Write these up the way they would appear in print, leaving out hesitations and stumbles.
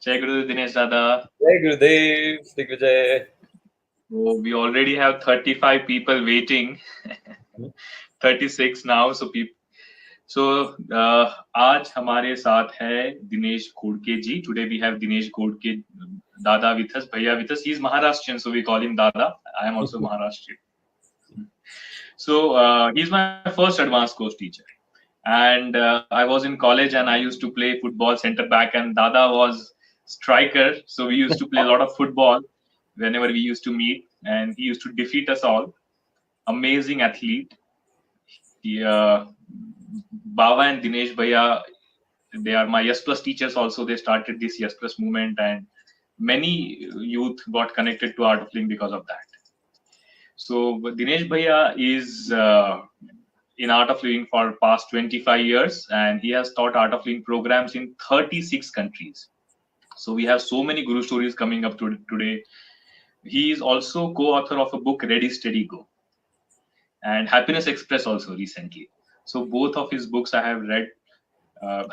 Jai Gurudev, Dinesh Dada. Jai Gurudev, Digvijay. So we already have 35 people waiting. 36 now. So आज हमारे साथ है दिनेश घोड़के जी. Today we have Dinesh Ghodke Dada with us. Bhaiya with us. He is Maharashtrian, so we call him Dada. I am also Maharashtrian. So he's my first advanced course teacher. And I was in college and I used to play football center back, and Dada was striker. So we used to play a lot of football whenever we used to meet, and he used to defeat us all. Amazing athlete. Baba and Dinesh Bhaiya, they are my Yes Plus teachers also. They started this Yes Plus movement, and many youth got connected to Art of Living because of that. So Dinesh Bhaiya is in Art of Living for past 25 years, and he has taught Art of Living programs in 36 countries. So we have so many Guru stories coming up today. He is also co-author of a book, Ready, Steady, Go, and Happiness Express also recently. So both of his books I have read.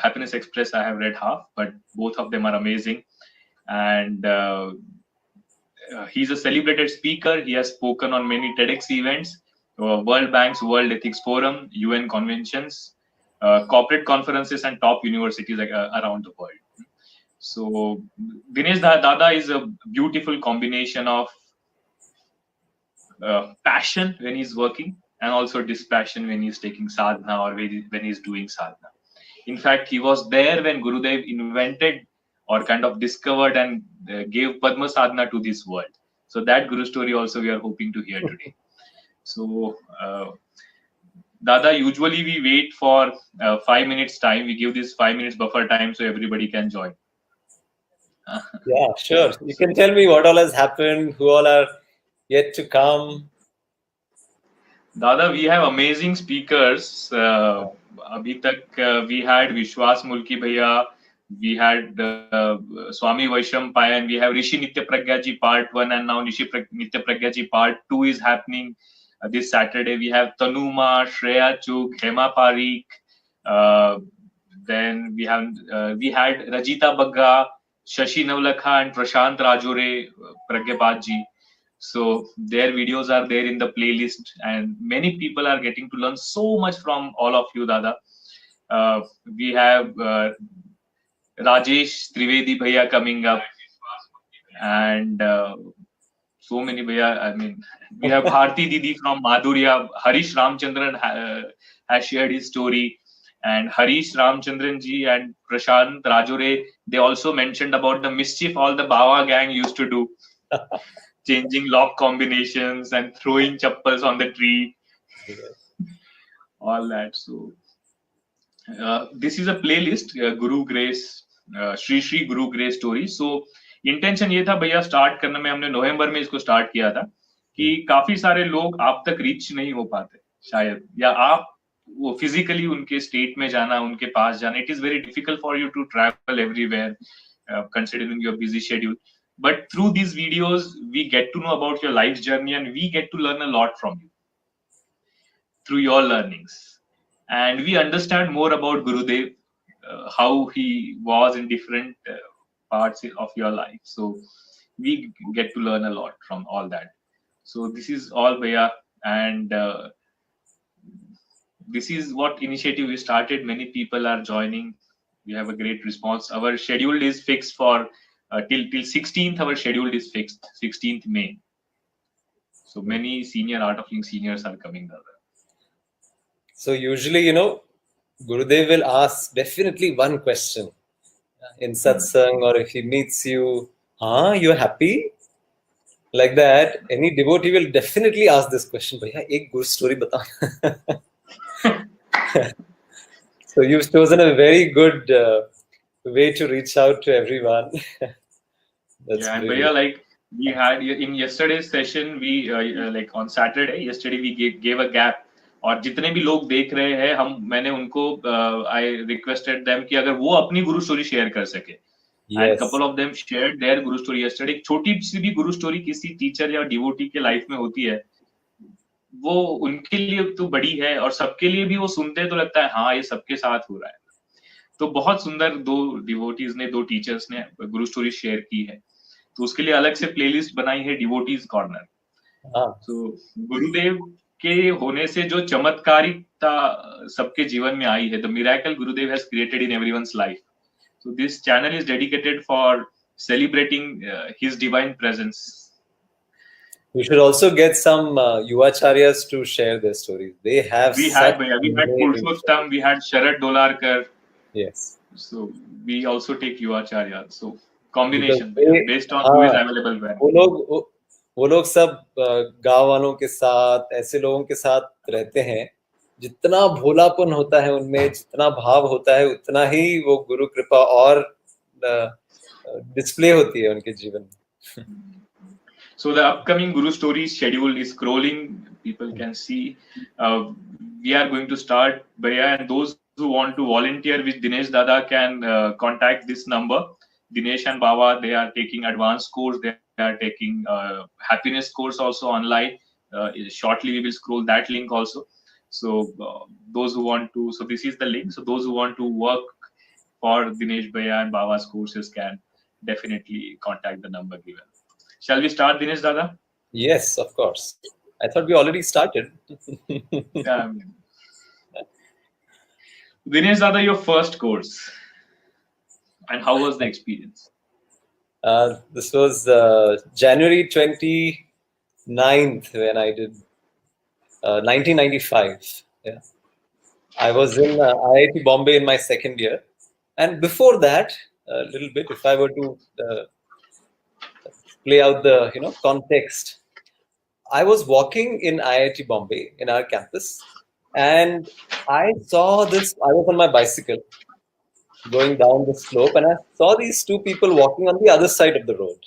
Happiness Express I have read half, but both of them are amazing. And he's a celebrated speaker. He has spoken on many TEDx events, World Bank's World Ethics Forum, UN conventions, corporate conferences, and top universities around the world. So Dinesh Dada is a beautiful combination of passion when he's working and also dispassion when he's taking sadhana or when he's doing sadhana. In fact, he was there when Gurudev invented or kind of discovered and gave Padma sadhana to this world. So that Guru story also we are hoping to hear today. So Dada, usually we wait for 5 minutes time. We give this 5 minutes buffer time so everybody can join. Yeah, sure. You can tell me what all has happened, who all are yet to come. Dada, we have amazing speakers. Abhi tak we had Vishwas Mulki Bhaiya, we had Swami Vaisham Pai, and we have Rishi Nitya Pragya Ji Part 1, and now Nitya Pragya Ji Part 2 is happening this Saturday. We have Tanuma, Shreya Chuk, Hema Parikh. Then we had Rajita Bagga, Shashi Navlakha, and Prashant Rajore Pragyapat Ji. So their videos are there in the playlist, and many people are getting to learn so much from all of you, Dada. We have Rajesh Trivedi Bhaiya coming up, and so many Bhaiya. I mean, we have Bharti Didi from Madhurya. Harish Ramchandran has shared his story, and Harish Ramchandran ji and Prashant Rajore, they also mentioned about the mischief all the Bawa gang used to do. Changing lock combinations and throwing chappals on the tree, all that. So this is a playlist, Guru Grace, Shri Guru Grace story. So intention ये था भैया start करने में, हमने नवंबर में इसको start किया था कि काफी सारे लोग आप तक रीच नहीं हो पाते शायद, या आप वो फिजिकली उनके स्टेट में जाना, उनके पास जाना, it is very difficult for you to travel everywhere considering your busy schedule. But through these videos, we get to know about your life's journey, and we get to learn a lot from you through your learnings. And we understand more about Gurudev, how he was in different parts of your life. So we get to learn a lot from all that. So this is all, Bhaiya. And this is what initiative we started. Many people are joining. We have a great response. Our schedule is fixed for till 16th. Our schedule is fixed 16th May. So many senior Art of Living seniors are coming there. So usually, Gurudev will ask definitely one question in satsang, or if he meets you, you're happy? Like that, any devotee will definitely ask this question. Bhaiya, ek Guru story bata. So you've chosen a very good way to reach out to everyone. That's and Bhaiya, like we had in yesterday's session, we like on Saturday, yesterday we gave a gap. और जितने भी लोग देख रहे हैं, मैंने उनको I requested them कि अगर वो अपनी गुरु स्टोरी शेयर कर सके. And couple of them shared their Guru story yesterday. एक छोटी सी भी गुरु स्टोरी किसी टीचर या डिवोटी के लाइफ में होती है, वो उनके लिए तो बड़ी है, और सबके लिए भी वो सुनते हैं तो लगता है हाँ ये सबके साथ हो रहा है. तो बहुत सुंदर दो डिवोटीज ने, दो टीचर्स ने गुरु स्टोरी शेयर की है, तो उसके लिए अलग से प्लेलिस्ट बनाई है डिवोटीज कॉर्नर। हाँ, तो गुरुदेव के होने से जो चमत्कारिकता सबके जीवन में आई है, the miracle Gurudev has created in everyone's life, so this channel is dedicated for celebrating his divine presence. we should also get some yuvacharyas to share their stories. They have We such had amazing Purushottam, stories. we had Sharad Dolarkar, Yes, so we also take Yuvacharya. So because combination they, based on who is हाँ, available when. वो लोग सब गांव वालों के साथ, ऐसे लोगों के साथ रहते हैं, जितना भोलापन होता है उनमें, जितना भाव होता है, उतना ही वो गुरु कृपा और डिस्प्ले होती है उनके जीवन में. So the upcoming Guru Stories schedule is scrolling. People can see. We are going to start, Bhaiya, and those who want to volunteer with Dinesh Dada can contact this number. Dinesh and Baba, they are taking advanced course. They are taking happiness course also online. Shortly, we will scroll that link also. So those who want to, so this is the link. So those who want to work for Dinesh Bhaiya and Baba's courses can definitely contact the number given. Shall we start, Dinesh Dada? Yes, of course. I thought we already started. Yeah. Dinesh Dada, your first course, and how was the experience? This was January 29th when I did 1995. Yeah. I was in IIT Bombay in my second year. And before that, a little bit, if I were to play out the context, I was walking in IIT Bombay in our campus, and I saw this. I was on my bicycle going down the slope, and I saw these two people walking on the other side of the road.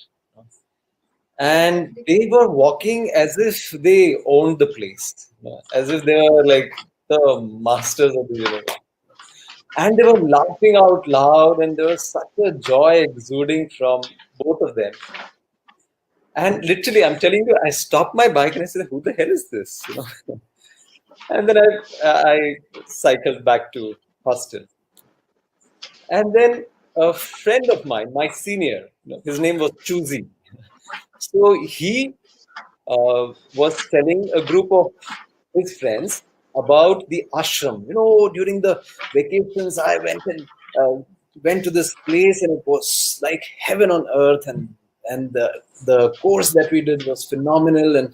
And they were walking as if they owned the place, as if they were like the masters of the universe. And they were laughing out loud, and there was such a joy exuding from both of them. And literally, I'm telling you, I stopped my bike and I said, "Who the hell is this?" And then I cycled back to hostel. And then a friend of mine, my senior, his name was Choosy. So he was telling a group of his friends about the ashram. During the vacations, I went to this place, and it was like heaven on earth, and the course that we did was phenomenal.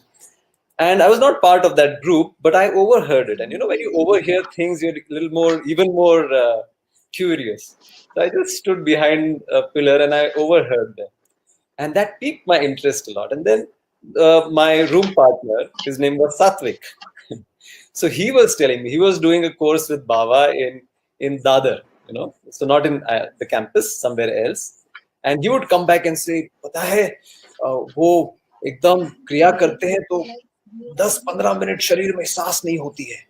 And I was not part of that group, but I overheard it. And when you overhear things, you're even more curious. So I just stood behind a pillar and I overheard them, and that piqued my interest a lot. And then my room partner, his name was Satvik. So he was telling me he was doing a course with Baba in Dadar, so not in the campus, somewhere else. And he would come back and say, "पता है, वो एकदम क्रिया करते हैं तो 10-15 minute शरीर में सांस नहीं होती है,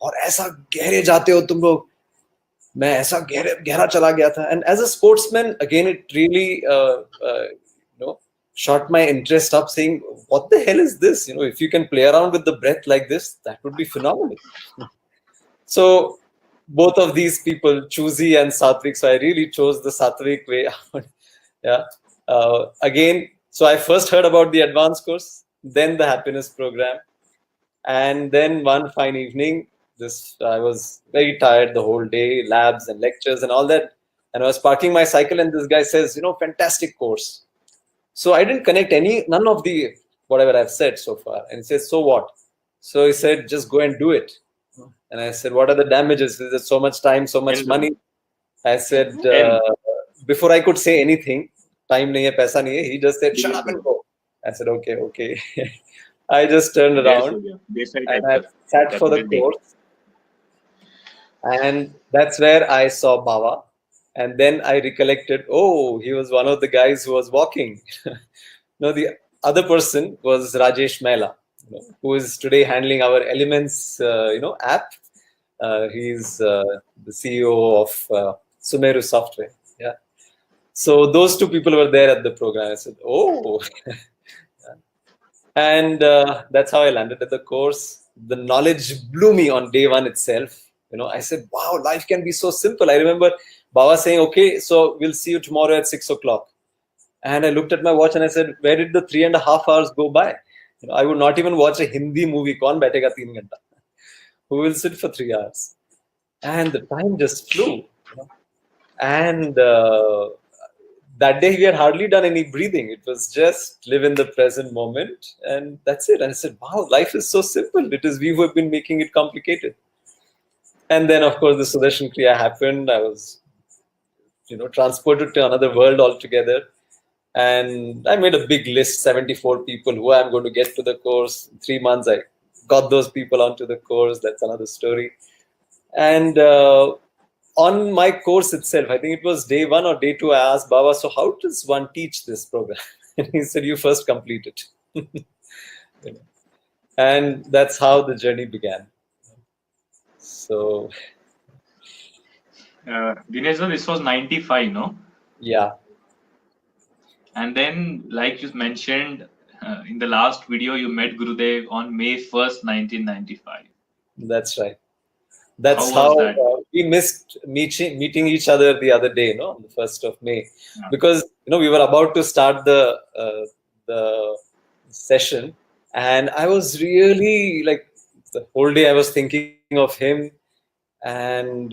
और ऐसा गहरे जाते हो तुम लोग." मैं ऐसा गहरा चला गया था. And as a sportsman, again, it really shot my interest up, saying, "What the hell is this? If you can play around with the breath like this, that would be phenomenal." So both of these people, Choosy and Satvik, so I really chose the Satvik way out. Yeah. Again, so I first heard about the advanced course, then the happiness program, and then one fine evening, I was very tired the whole day, labs and lectures and all that, and I was parking my cycle, and this guy says, "Fantastic course." So I didn't connect none of the whatever I've said so far, and he says, "So what?" So he said, "Just go and do it." And I said, "What are the damages? There's so much time, so much money." I said, before I could say anything, time nahi hai, paisa nahi hai, he just said, "Shut up and go." I said, okay. I just turned around and I sat for the course. And that's where I saw Baba. And then I recollected, oh, he was one of the guys who was walking. The other person was Rajesh Mehla, who is today handling our Elements, app. He's the CEO of Sumeru Software. Yeah. So those two people were there at the program. I said, oh. And that's how I landed at the course. The knowledge blew me on day one itself. I said, wow, life can be so simple. I remember Baba saying, okay, so we'll see you tomorrow at 6 o'clock. And I looked at my watch and I said, where did the 3.5 hours go by? I would not even watch a Hindi movie. Kaun baithega 3 ghanta? Who will sit for 3 hours? And the time just flew. And that day we had hardly done any breathing. It was just live in the present moment. And that's it. And I said, wow, life is so simple. It is we who have been making it complicated. And then, of course, the Sudarshan Kriya happened. I was, transported to another world altogether. And I made a big list, 74 people who I'm going to get to the course. In 3 months, I got those people onto the course. That's another story. And on my course itself, I think it was day 1 or day 2, I asked Baba, so how does one teach this program? And he said, you first complete it. And that's how the journey began. So, Dinesh, this was 95, no? Yeah. And then, like you mentioned in the last video, you met Gurudev on May 1st, 1995. That's right. That's how we missed meeting each other the other day, on the 1st of May. Yeah. Because, we were about to start the session, and I was really the whole day I was thinking of him. And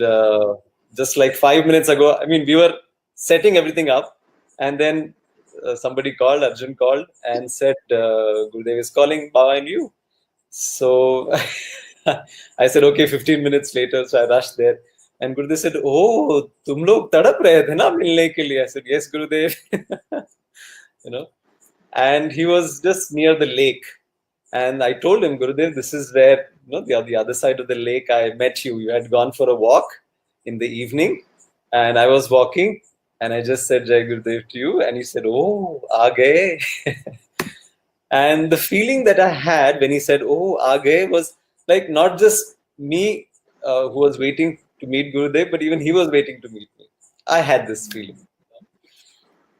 just like 5 minutes ago, we were setting everything up, and then somebody called, Arjun called and said, Gurudev is calling Baba and you. So I said, okay, 15 minutes later. So I rushed there. And Gurudev said, oh, tum log tadap rahe the na milne ke liye. I said, yes, Gurudev. And he was just near the lake. And I told him, Gurudev, this is where, the other side of the lake, I met you. You had gone for a walk in the evening. And I was walking. And I just said, Jai Gurudev to you. And he said, oh, aa gaye. And the feeling that I had when he said, oh, aa gaye, was like not just me who was waiting to meet Gurudev, but even he was waiting to meet me. I had this feeling.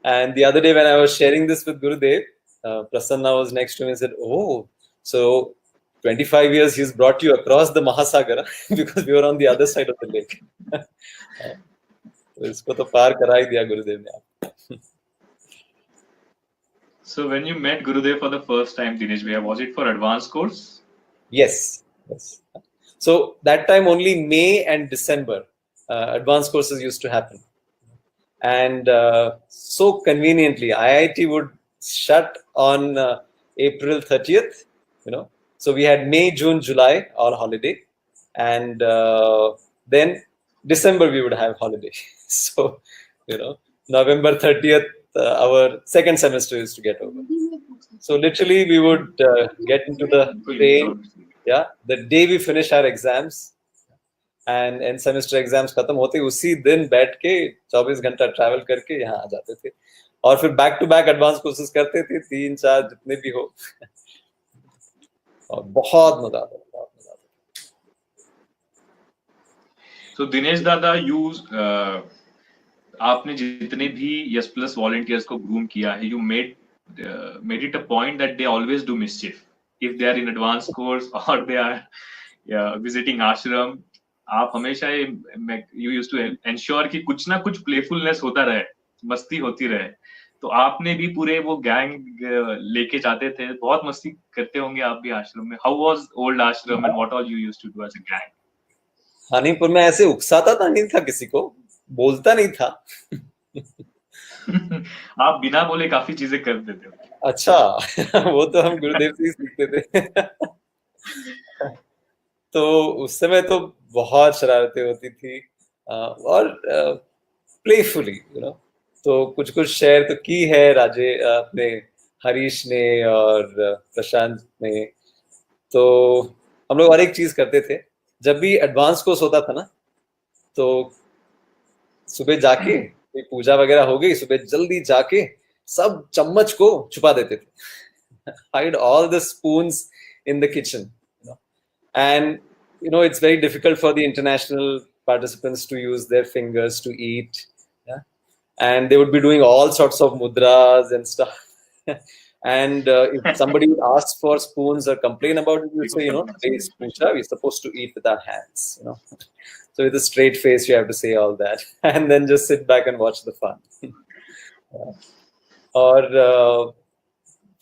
And the other day when I was sharing this with Gurudev, Prasanna was next to me and said, oh, so 25 years he's brought you across the Mahasagara because we were on the other side of the lake. इसको तो पार करा ही दिया गुरुदेव ने. So when you met Gurudev for the first time, Dinesh Bhaiya, was it for advanced course? Yes. So that time only May and December advanced courses used to happen. And so conveniently, IIT would shut on April 30th, So we had May, June, July, all holiday. And then December we would have holiday. So, November 30th, our second semester is to get over. So literally we would get into the train, the day we finish our exams, and end semester exams खत्म होते उसी दिन बैठ के 24 घंटा travel करके यहाँ आ जाते थे और फिर back to back advance courses करते थे 3-4 जितने भी हो और बहुत मजा आता. So Dinesh Dada, आपने जितने भी यस प्लस वॉलंटियर्स को ग्रूम किया है, you made it a point that they always do mischief if they are in advanced course or they are visiting ashram. आप हमेशा you used to ensure कि कुछ ना कुछ playfulness होता रहे, मस्ती होती रहे. तो आपने भी पूरे वो गैंग लेके जाते थे, बहुत मस्ती करते होंगे आप भी आश्रम में. How was old ashram and what all you used to do as a gang? हानीपुर में ऐसे उकसाता था नहीं था किसी को, बोलता नहीं था. आप बिना बोले काफी चीजें कर देते हो. अच्छा, वो तो हम गुरुदेव से ही सीखते थे. तो उस समय तो बहुत शरारतें होती थी और प्लेफुली, तो कुछ शेयर तो की है राजे अपने हरीश ने और प्रशांत ने. तो हम लोग और एक चीज करते थे, जब भी एडवांस कोर्स होता था ना, तो सुबह जाके पूजा वगैरह हो गई, सुबह जल्दी जाके सब चम्मच को छुपा देते थे. Hide all the spoons in the kitchen. And it's very difficult for the international participants to use their fingers to eat. And they would be doing all sorts of mudras and stuff. And if somebody would ask for spoons or complain about it, you say, today's puja, we're supposed to eat with our hands, So with a straight face, you have to say all that, and then just sit back and watch the fun. और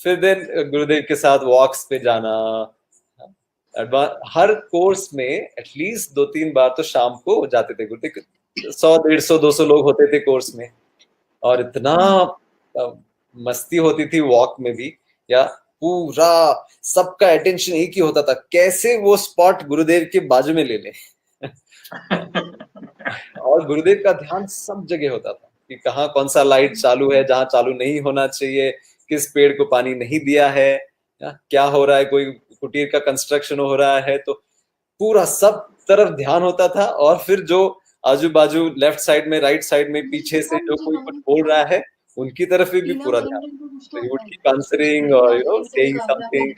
फिर then गुरुदेव के साथ वॉक्स पे जाना, हर course में at least 2-3 बार तो शाम को जाते थे गुरुदेव। 100-150-200 लोग होते थे कोर्स में, और इतना मस्ती होती थी वॉक में भी, या पूरा सबका अटेंशन एक ही होता था, कैसे वो स्पॉट गुरुदेव के बाजू में ले ले। और गुरुदेव का ध्यान सब जगह होता था कि कहाँ कौन सा लाइट चालू है, जहाँ चालू नहीं होना चाहिए, किस पेड़ को पानी नहीं दिया है, क्या हो रहा है, कोई कुटीर का कंस्ट्रक्शन हो रहा है, तो पूरा सब तरफ ध्यान होता था। और फिर जो आजू बाजू लेफ्ट साइड में, राइट साइड में, पीछे से जो कोई कुछ बोल रहा है, उनकी तरफ भी पूरा ध्यान। So he would keep answering or saying something.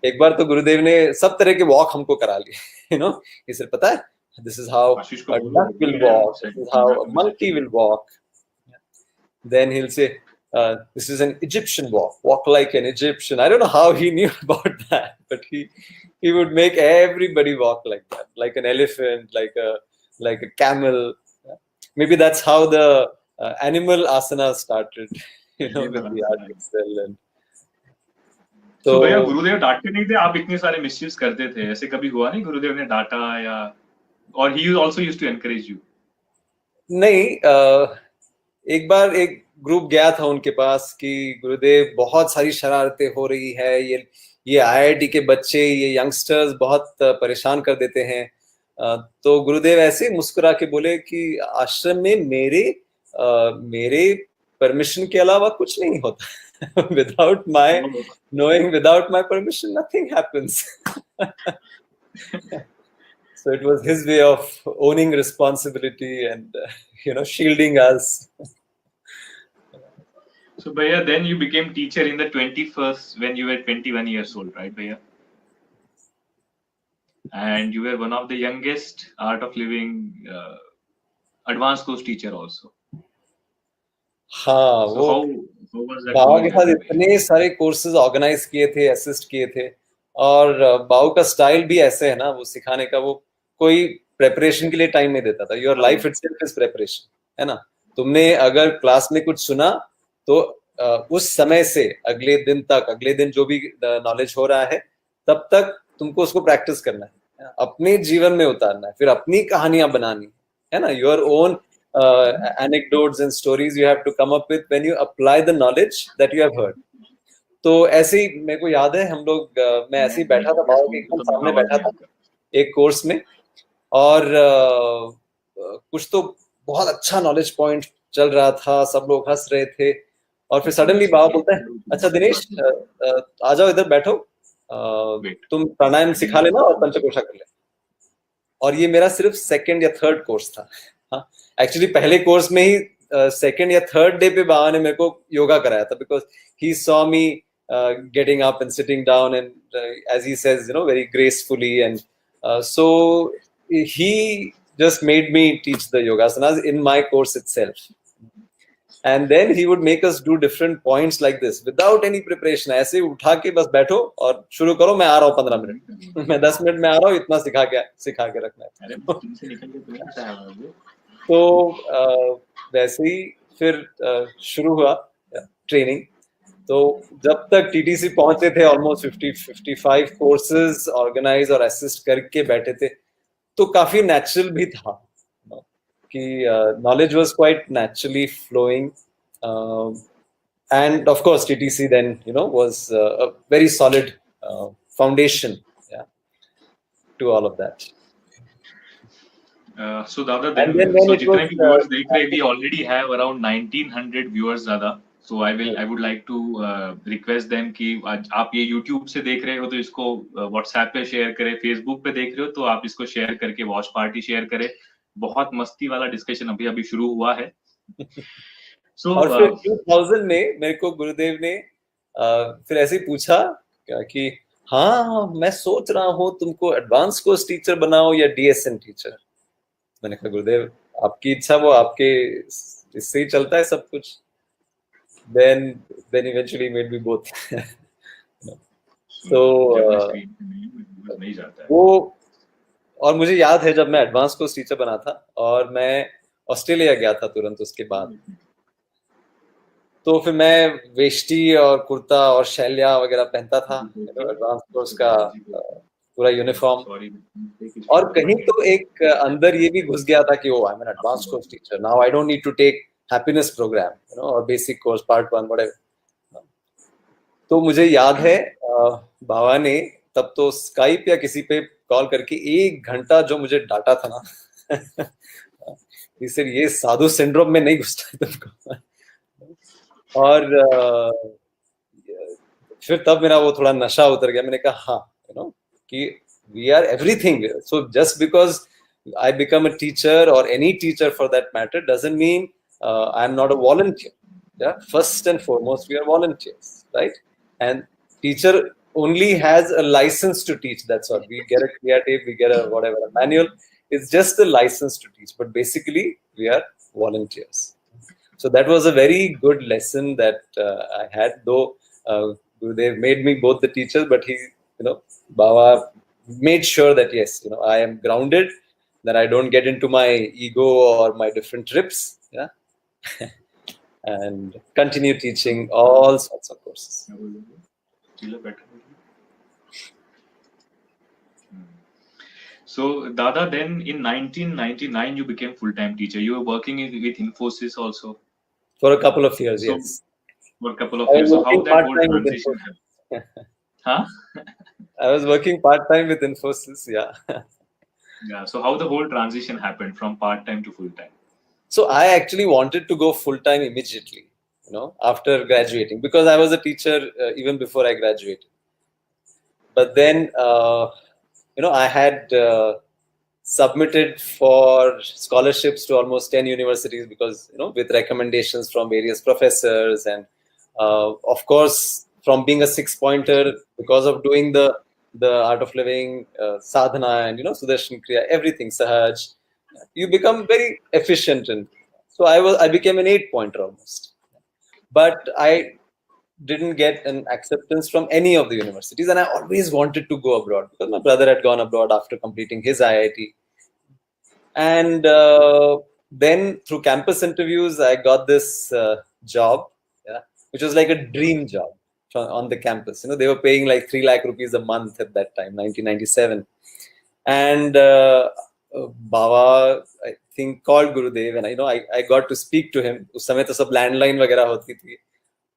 एक बार तो गुरुदेव ने सब तरह के वॉक हमको करा लिए, इसे पता है, this is how a duck will walk, this is how a monkey will walk. Then he'll say, this is an Egyptian walk like an Egyptian. I don't know how he knew about that, but he would make everybody walk like that, like an elephant, like a camel. Maybe that's how the animal asana started, with the art excel. And तो भैया गुरुदेव डांटते नहीं थे, आप इतने सारे misuse करते थे, ऐसे कभी हुआ नहीं गुरुदेव ने डांटा या, और he also used to encourage you? नहीं, एक बार एक ग्रुप गया था उनके पास कि गुरुदेव बहुत सारी शरारतें हो रही है, ये आईआईटी के बच्चे, ये यंगस्टर्स बहुत परेशान कर देते हैं। तो गुरुदेव ऐसे मुस्कुरा के बोले कि आश्रम में मेरे परमिशन के अलावा कुछ नहीं होता। without my permission, nothing happens. So it was his way of owning responsibility and shielding us. So Bhaiya, then you became teacher in the 21st when you were 21 years old, right Bhaiya? And you were one of the youngest Art of Living advanced course teacher also. हाँ, so how was that? बाबा के साथ इतने सारे courses organise किए थे, assist किए थे, और बाबू का स्टाइल भी ऐसे है ना, वो सिखाने का, वो कोई प्रेपरेशन के लिए टाइम नहीं देता था। Your life itself is preparation, है ना। तुमने अगर क्लास में कुछ सुना तो उस समय से अगले दिन तक, अगले दिन जो भी नॉलेज हो रहा है, तब तक तुमको उसको प्रैक्टिस करना है, अपने जीवन में उतारना है, फिर अपनी कहानियां बनानी है ना। Your own anecdotes and stories you have to come up with when you apply the knowledge that you have heard. तो ऐसे ही मेरे को याद है, हम लोग मैं ऐसे ही बैठा था, बाबा के एकदम सामने बैठा था एक कोर्स में, और कुछ तो बहुत अच्छा नॉलेज पॉइंट चल रहा था, सब लोग हंस रहे थे, और फिर सडनली बाबा बोलता है, अच्छा दिनेश आ जाओ इधर बैठो, तुम प्राणायाम सिखा लेना और पंचकोशा कर ले। और ये मेरा सिर्फ सेकंड या थर्ड कोर्स था। एक्चुअली पहले कोर्स में ही सेकंड या थर्ड डे पे बाबा ने मेरे को योगा कराया था, because he saw me getting up and sitting down and as he says, very gracefully, and so he just made me teach the yogasanas in my course itself, and then he would make us do different points like this without any preparation. ऐसे उठा के बस बैठो और शुरू करो, मैं आ रहा हूँ 15 मिनट, मैं 10 मिनट में आ रहा हूँ, इतना सिखा के रखना है। तो वैसे ही फिर शुरू हुआ ट्रेनिंग। तो जब तक टीटीसी पहुंचे थे, ऑलमोस्ट 55 कोर्सेज ऑर्गेनाइज और असिस्ट करके बैठे थे, तो काफी नेचुरल भी था कि knowledge was quite naturally flowing, and of course TTC then was a very solid foundation, to all of that. So Dada, then so जितने भी viewers देख रहे, we already have around 1900 viewers Dada. So I would like to request them कि आप ये YouTube से देख रहे हो तो इसको WhatsApp पे शेयर करें, Facebook पे देख रहे हो तो आप इसको शेयर करके वॉच पार्टी शेयर करें। बहुत मस्ती वाला डिस्कशन अभी शुरू हुआ है। So और फिर 2000 में मेरे को गुरुदेव ने फिर ऐसे ही पूछा कि हाँ, मैं सोच रहा हूँ तुमको एडवांस कोर्स टीचर बनाओ या DSN टीचर। मैंने कहा गुरुदेव आपकी इच्छा, वो आपके इससे ही चलता है सब कुछ। then eventually made me both. So, तो जब मैं स्क्रीन पे नहीं जाता है. वो, और मुझे याद है जब मैं एडवांस कोर्स टीचर बना था और मैं ऑस्ट्रेलिया गया था तुरंत उसके बाद, तो फिर मैं वेष्टी और कुर्ता और शैलिया वगैरह पहनता था, एडवांस कोर्स का पूरा यूनिफॉर्म। Sorry. और कहीं तो एक अंदर ये भी घुस गया था कि oh I am an advance course teacher, now I don't need to take happiness programme, or basic course part 1 whatever. तो मुझे याद है बाबा ने तब तो स्काइप या किसी पे कॉल करके 1 घंटा जो मुझे डांटा था ना इसे ये साधु सिंड्रोम में नहीं घुसता तुमको। और फिर तब मेरा वो थोड़ा नशा उतर गया, मैंने कहा हाँ कि we are everything, so just because I become a teacher or any teacher for that matter doesn't mean I'm not a volunteer. Yeah, first and foremost we are volunteers, right? And teacher only has a license to teach, that's all. We get a creative, we get a whatever, a manual. It's just a license to teach, but basically we are volunteers. So that was a very good lesson that I had, though Gurudev made me both the teachers, but he, Baba made sure that yes, I am grounded, that I don't get into my ego or my different trips, yeah, and continue teaching all sorts of courses. So, Dada, then in 1999 you became full-time teacher. You were working with Infosys also for a couple of years. So, Yes, for a couple of years. So how that whole transition happened? Huh? I was working part-time with Infosys, yeah. Yeah. So how the whole transition happened from part-time to full-time? So I actually wanted to go full-time immediately, after graduating, because I was a teacher even before I graduated. But then, I had submitted for scholarships to almost 10 universities because, with recommendations from various professors, and of course, from being a 6-pointer, because of doing the art of living, sadhana, and, Sudarshan Kriya, everything, Sahaj, you become very efficient. And so I became an 8-pointer almost. But I didn't get an acceptance from any of the universities, and I always wanted to go abroad because my brother had gone abroad after completing his IIT. And then through campus interviews, I got this job, yeah, which was like a dream job on the campus. They were paying like 3 lakh rupees a month at that time, 1997. And Baba, I think, called Gurudev, and I got to speak to him. उस समय तो सब landline वगैरह होती थी,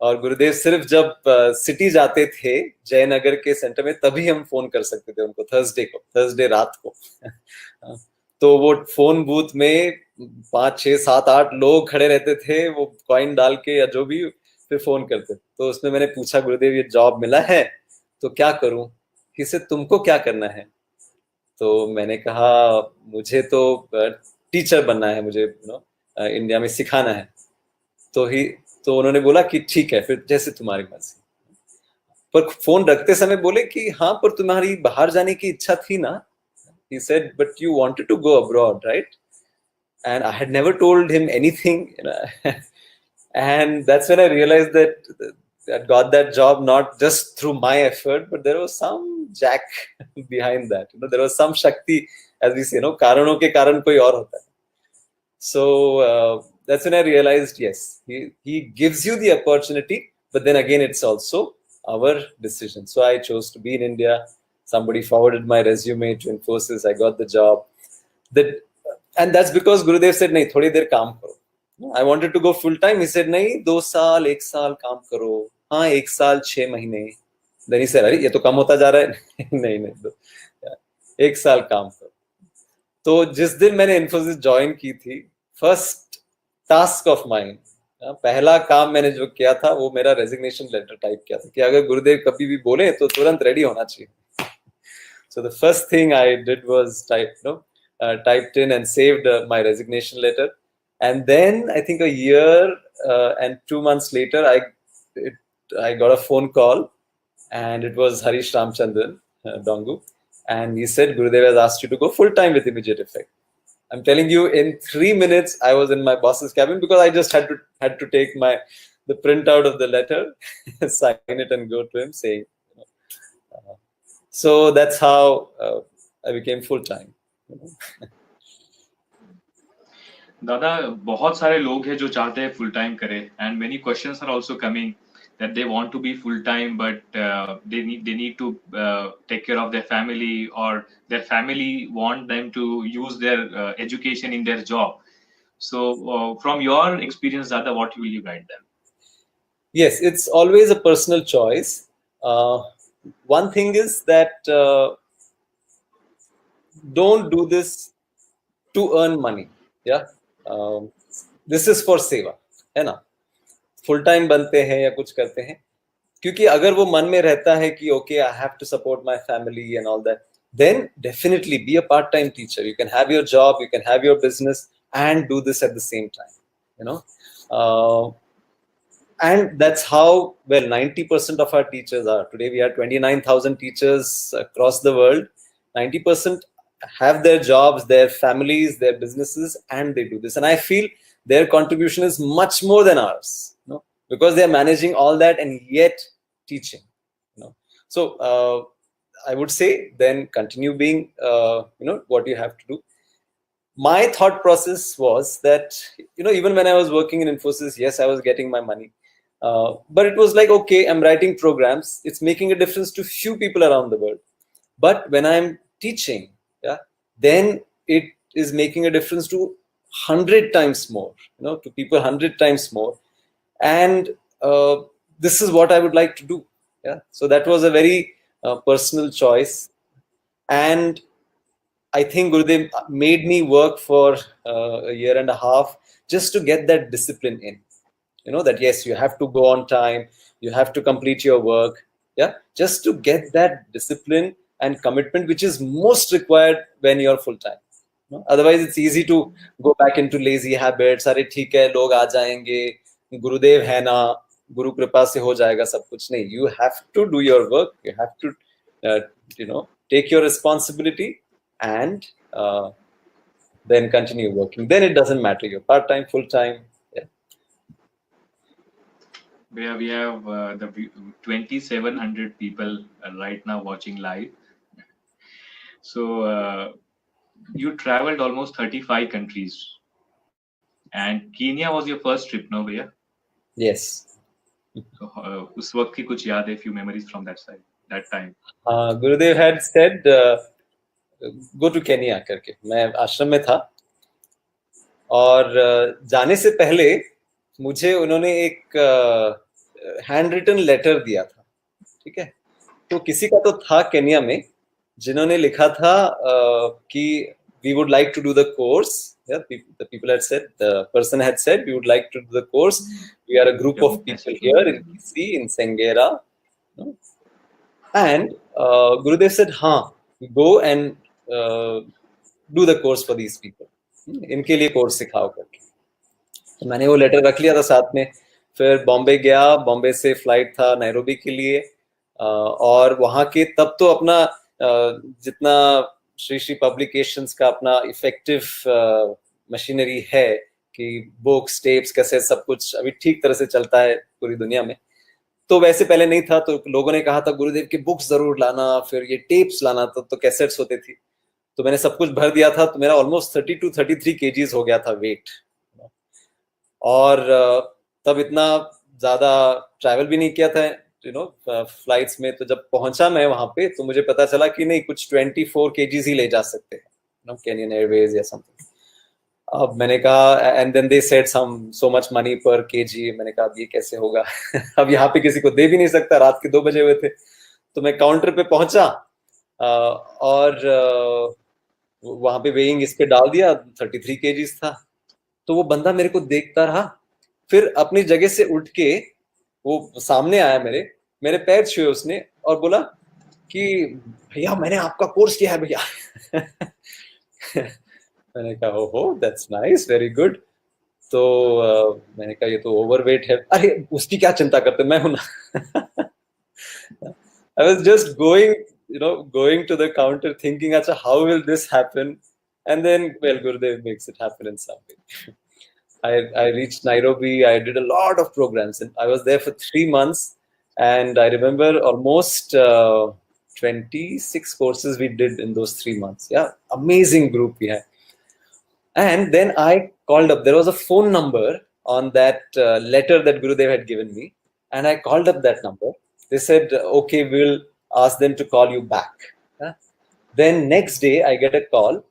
और गुरुदेव सिर्फ जब सिटी जाते थे जयनगर के सेंटर में तभी हम फोन कर सकते थे उनको, थर्सडे रात को। तो वो फोन बूथ में 5, 6, 7, 8 लोग खड़े रहते थे, वो कॉइन डाल के या जो भी, फिर फोन करते। तो उसमें मैंने पूछा, गुरुदेव ये जॉब मिला है तो क्या करूं? किसे तुमको क्या करना है? तो मैंने कहा मुझे तो टीचर बनना है, मुझे इंडिया में सिखाना है। तो उन्होंने बोला कि ठीक है, फिर जैसे तुम्हारी मर्जी। पर फोन रखते समय बोले कि हाँ, पर तुम्हारी बाहर जाने की इच्छा थी ना? He said, but you wanted to go abroad, right? And I had never told him anything, and that's when I realized that I got that job not just through my effort, but there was some jack behind that. There was some shakti, as we say, कारणों के कारण कोई और होता है. So that's when I realized, yes, he gives you the opportunity, but then again, it's also our decision. So I chose to be in India. Somebody forwarded my resume to Infosys. I got the job. And that's because Gurudev said, "Nahi, थोड़ी देर काम करो." I wanted to go full time. He said, "नहीं, 2 साल, 1 साल काम करो." हाँ, 1 साल 6 महीने. Then he said, "अरे ये तो कम होता जा रहा है." नहीं, 1 साल काम करो. तो जिस दिन मैंने इन्फोसिस ज्वाइन की थी, फर्स्ट टास्क ऑफ माइंड, पहला काम मैंने जो किया था वो मेरा रेजिग्नेशन लेटर टाइप किया था कि अगर गुरुदेव कभी भी बोले तो तुरंत रेडी होना चाहिए. So the first thing I did was typed in and saved my resignation letter, and then I think a year and 2 months later, I got a phone call, and it was Harish Ramchandran Dongu, and he said Gurudev has asked you to go full time with immediate effect. I'm telling you, in 3 minutes I was in my boss's cabin because I just had to take the printout of the letter, sign it, and go to him saying. So that's how I became full time. दादा बहुत सारे लोग हैं जो चाहते हैं full time करे and many questions are also coming that they want to be full time but they need to take care of their family or their family want them to use their education in their job. So from your experience dada, what will you guide them? Yes, it's always a personal choice. One thing is that don't do this to earn money. Yeah, this is for seva, है ना? Full time बनते हैं या कुछ करते हैं, क्योंकि अगर वो मन में रहता है कि okay I have to support my family and all that, then definitely be a part-time teacher. You can have your job, you can have your business, and do this at the same time. And that's how, well, 90% of our teachers are. Today we have 29,000 teachers across the world. 90% have their jobs, their families, their businesses, and they do this. And I feel their contribution is much more than ours, because they are managing all that and yet teaching. So I would say then continue being what you have to do. My thought process was that even when I was working in Infosys, yes, I was getting my money, but it was like, okay, I'm writing programs, it's making a difference to few people around the world. But when I'm teaching, then it is making a difference to 100 times more, to people 100 times more. And this is what I would like to do. So that was a very personal choice, and I think Gurudev made me work for a year and a half just to get that discipline in. That yes, you have to go on time, you have to complete your work, just to get that discipline and commitment, which is most required when you're full time. Otherwise it's easy to go back into lazy habits. अरे ठीक है, लोग आ जाएंगे, गुरुदेव है ना, गुरु कृपा से हो जाएगा सब कुछ. नहीं, you have to do your work, you have to take your responsibility, and then continue working. Then it doesn't matter, you're part-time, full-time. We have the 2,700 people right now watching live. So you traveled almost 35 countries, and Kenya was your first trip, no भैया? Yes. So उस वक्त की कुछ याद है, few memories from that side, that time? Gurudev had said go to Kenya करके. मैं आश्रम में था, और जाने से पहले मुझे उन्होंने एक हैंड रिटन लेटर दिया था. ठीक है, तो किसी का तो था केन्या में जिन्होंने लिखा था कि we would like to do the course. The people had said, the person had said, we would like to do the course. We are a group of people here in Kisi, in Sengera. And Gurudev said, go and do the course for these people. इनके लिए course सिखाओ करके. तो मैंने वो letter रख लिया था साथ में. फिर बॉम्बे गया, बॉम्बे से फ्लाइट था नैरोबी के लिए, और वहाँ के तब तो अपना जितना श्री श्री पब्लिकेशंस का अपना इफेक्टिव मशीनरी है कि बुक्स, टेप्स, कैसे सब कुछ अभी ठीक तरह से चलता है पूरी दुनिया में, तो वैसे पहले नहीं था. तो लोगों ने कहा था गुरुदेव की बुक्स जरूर लाना, फिर ये टेप्स लाना. तो कैसेट्स होते थी, तो मैंने सब कुछ भर दिया था. तो मेरा ऑलमोस्ट 32-33 kgs हो गया था वेट. और तब इतना ज्यादा ट्रैवल भी नहीं किया था फ्लाइट्स में. तो जब पहुंचा मैं वहां पे, तो मुझे पता चला कि नहीं, कुछ 24 kgs ही ले जा सकते हैं, केनियन एयरवेज या समथिंग. अब मैंने कहा, and then they said so much money पर केजी. मैंने कहा अब ये कैसे होगा अब यहाँ पे किसी को दे भी नहीं सकता. रात के 2 बजे हुए थे. तो मैं काउंटर पे पहुंचा, और वहां पे वेइंग इस पे डाल दिया, 33 kgs था. तो वो बंदा मेरे को देखता रहा, फिर अपनी जगह से उठ के वो सामने आया, मेरे पैर छुए उसने, और बोला कि भैया मैंने आपका कोर्स किया है भैया. मैंने कहा ओहो, दैट्स नाइस, वेरी गुड. तो मैंने कहा ये तो ओवरवेट है. अरे उसकी क्या चिंता करते, मैं हूं ना. I was just going to the counter thinking, acha, how will this happen? And then, well, Gurudev makes it happen in some way. I reached Nairobi. I did a lot of programs, and I was there for 3 months. And I remember almost 26 courses we did in those 3 months. Yeah, amazing group we had. And then I called up. There was a phone number on that letter that Gurudev had given me, and I called up that number. They said, "Okay, we'll ask them to call you back." Yeah. Then next day, I get a call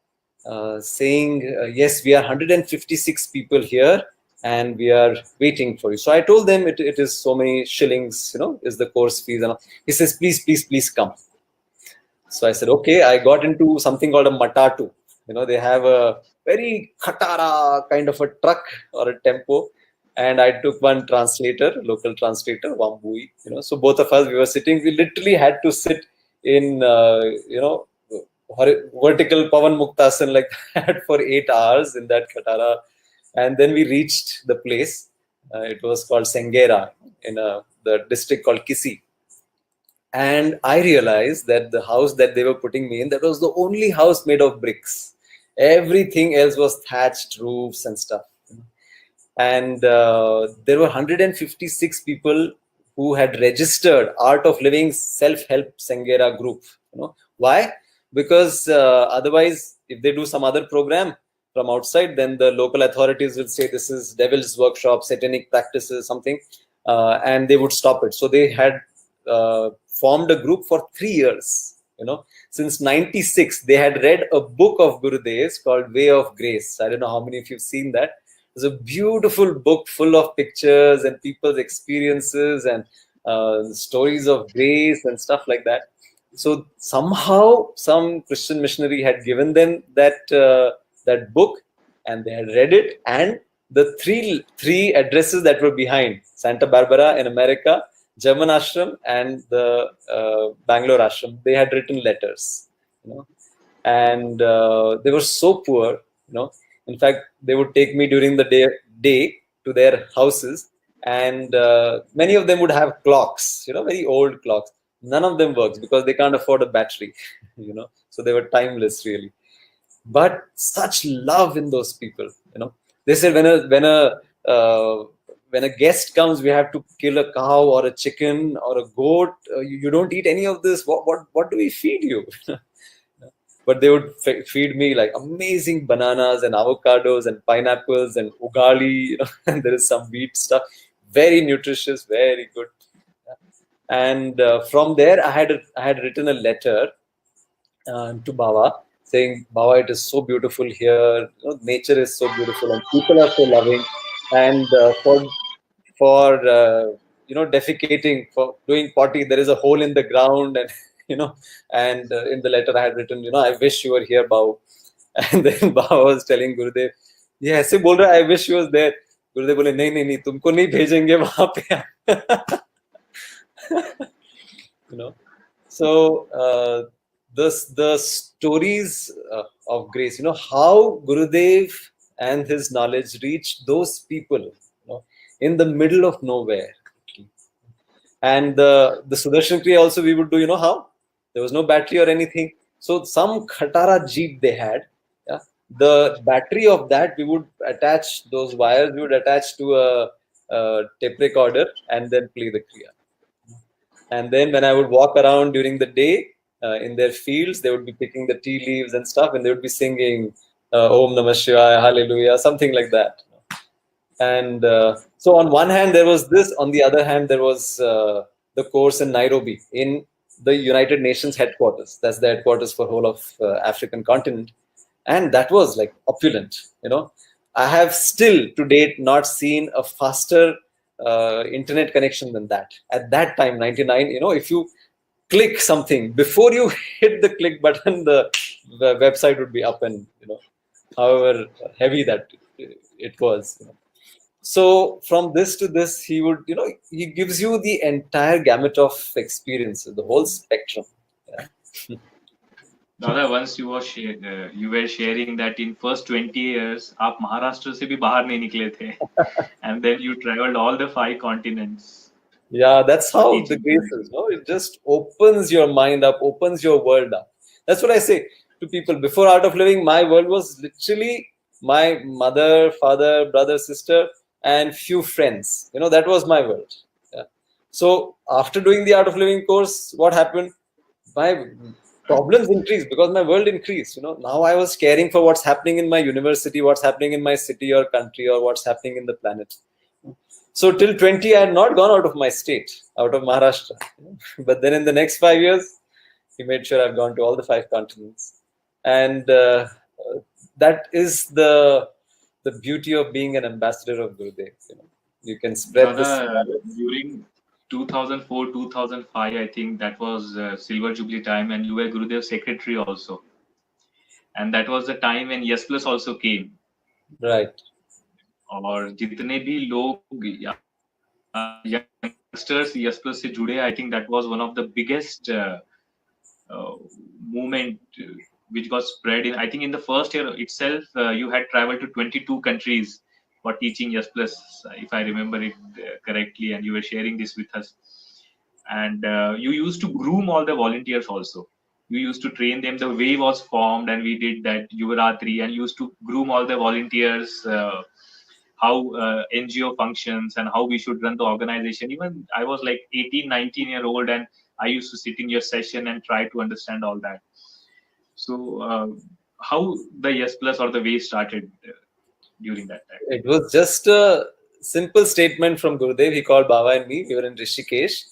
saying, "Yes, we are 156 people here, and we are waiting for you." So I told them it is so many shillings, is the course fees. And all. He says, "Please, please, please come." So I said, "Okay." I got into something called a matatu. They have a very khatara kind of a truck or a tempo. And I took one translator, local translator, Wambui. So both of us, we were sitting. We literally had to sit in, vertical Pavan Muktasan like that for 8 hours in that khatara. And then we reached the place. It was called Sengera in the district called Kisi. And I realized that the house that they were putting me in, that was the only house made of bricks. Everything else was thatched roofs and stuff. And there were 156 people who had registered Art of Living self-help Sengera group. Why? Because otherwise, if they do some other program from outside, then the local authorities will say this is devil's workshop, satanic practices, something, and they would stop it. So they had formed a group for 3 years. Since 96, they had read a book of Gurudev's called Way of Grace. I don't know how many of you've seen that. It's a beautiful book full of pictures and people's experiences and stories of grace and stuff like that. So somehow some Christian missionary had given them that book, and they had read it. And the three addresses that were behind, Santa Barbara in America, German ashram, and the Bangalore ashram, they had written letters. And they were so poor. In fact, they would take me during the day to their houses, and many of them would have clocks, very old clocks. None of them works because they can't afford a battery, so they were timeless, really. But such love in those people. They said when a guest comes, we have to kill a cow or a chicken or a goat. You don't eat any of this. What do we feed you? But they would feed me like amazing bananas and avocados and pineapples and ugali, and there is some wheat stuff. Very nutritious, very good. And from there, I had written a letter to Baba saying, "Baba, it is so beautiful here. Nature is so beautiful, and people are so loving. And for defecating, for doing potty, there is a hole in the ground." And and in the letter I had written, "I wish you were here, Baba." And then Baba was telling Gurudev, "ये ऐसे बोल रहा है, I wish you was there." Gurudev बोले, "नहीं नहीं नहीं, तुमको नहीं भेजेंगे वहां पे." So the stories of grace, how Gurudev and his knowledge reached those people, in the middle of nowhere. And the Sudarshan Kriya also we would do, how? There was no battery or anything. So some Khatara Jeep they had. Yeah? The battery of that, we would attach those wires, we would attach to a tape recorder and then play the Kriya. And then when I would walk around during the day in their fields, they would be picking the tea leaves and stuff, and they would be singing Om Namah Shivaya, Hallelujah, something like that. And so on one hand, there was this. On the other hand, there was the course in Nairobi, in the United Nations headquarters. That's the headquarters for whole of African continent. And that was like opulent. I have still to date not seen a faster internet connection than that. At that time, 99, if you click something, before you hit the click button, the website would be up, and however heavy that it was. So from this to this, he would, he gives you the entire gamut of experiences, the whole spectrum. Yeah. Dada, once you were sharing that in first 20 years, आप महाराष्ट्र से भी बाहर नहीं निकले थे, and then you traveled all the 5 continents. Yeah, that's how the grace is. It just opens your mind up, opens your world up. That's what I say to people. Before Art of Living, my world was literally my mother, father, brother, sister, and few friends. That was my world. Yeah. So after doing the Art of Living course, what happened? My problems increased because my world increased. Now I was caring for what's happening in my university, what's happening in my city or country, or what's happening in the planet. So till 20, I had not gone out of my state, out of Maharashtra. But then in the next 5 years, he made sure I've gone to all the 5 continents. And that is the beauty of being an ambassador of Gurudev. You can spread this. Dada, during 2004, 2005, I think that was Silver Jubilee time, and you were Gurudev's secretary also. And that was the time when Yes Plus also came. Right. और जितने भी लोग youngsters Yes Plus से जुड़े, I think that was one of the biggest movement which got spread in. I think in the first year itself, you had traveled to 22 countries for teaching Yes Plus, if I remember it correctly, and you were sharing this with us. And you used to groom all the volunteers also. You used to train them. The way was formed, and we did that Yuvaratri, and used to groom all the volunteers. How NGO functions and how we should run the organization. Even I was like 18, 19-year-old, and I used to sit in your session and try to understand all that. So, how the Yes Plus or the way started during that time? It was just a simple statement from Gurudev. He called Baba and me. We were in Rishikesh.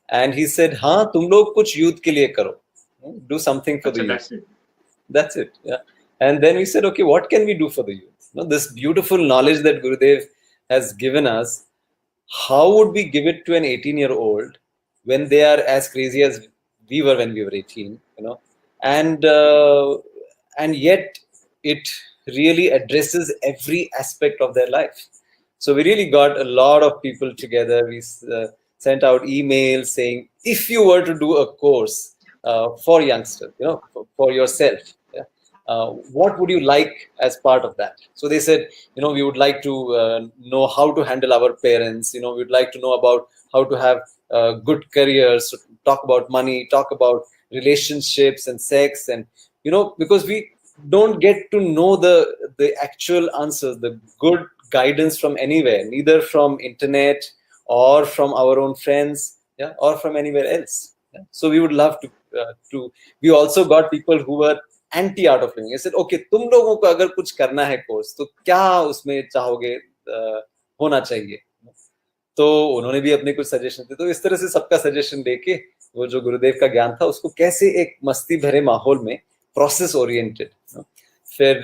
And he said, हाँ तुम लोग कुछ youth के लिए करो. Do something for the youth. That's it. That's it. Yeah. And then we said, okay, what can we do for the youth? This beautiful knowledge that Gurudev has given us, how would we give it to an 18-year-old when they are as crazy as we were when we were 18? And yet it really addresses every aspect of their life. So we really got a lot of people together. We sent out emails saying, if you were to do a course for youngsters, for yourself, what would you like as part of that? So they said, we would like to know how to handle our parents. We would like to know about how to have good careers, talk about money, talk about relationships and sex, and because we don't get to know the actual answers, the good guidance from anywhere, neither from internet or from our own friends, or from anywhere else. So we would love to. We also got people who were anti art of living. I said, okay, तुम लोगों को अगर कुछ करना है course तो क्या उसमें चाहोगे होना चाहिए. तो उन्होंने भी अपने कुछ सजेशन थे. तो इस तरह से सबका सजेशन लेके वो जो गुरुदेव का ज्ञान था उसको कैसे एक मस्ती भरे माहौल में प्रोसेस ओरिएंटेड. फिर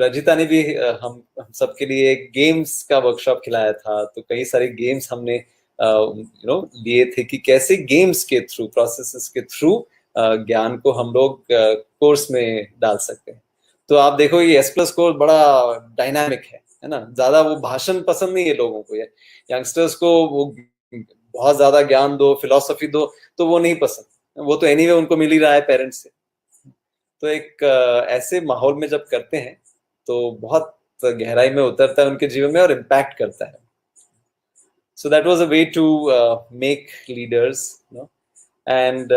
रजिता ने भी हम सबके लिए एक गेम्स का वर्कशॉप खिलाया था. तो कई सारे गेम्स हमने लिए थे कि कैसे गेम्स के थ्रू, प्रोसेसेस के थ्रू ज्ञान को हम लोग कोर्स में डाल सकते हैं. तो आप देखो ये एस प्लस कोर्स बड़ा डायनामिक है ना. ज्यादा वो भाषण पसंद नहीं है लोगों को. ये यंगस्टर्स को वो बहुत ज्यादा ज्ञान दो, फिलोसफी दो, तो वो नहीं पसंद. वो तो एनीवे उनको मिल ही रहा है पेरेंट्स से. तो एक ऐसे माहौल में जब करते हैं तो बहुत गहराई में उतरता है उनके जीवन में और इम्पैक्ट करता है. So that was a way to make leaders. And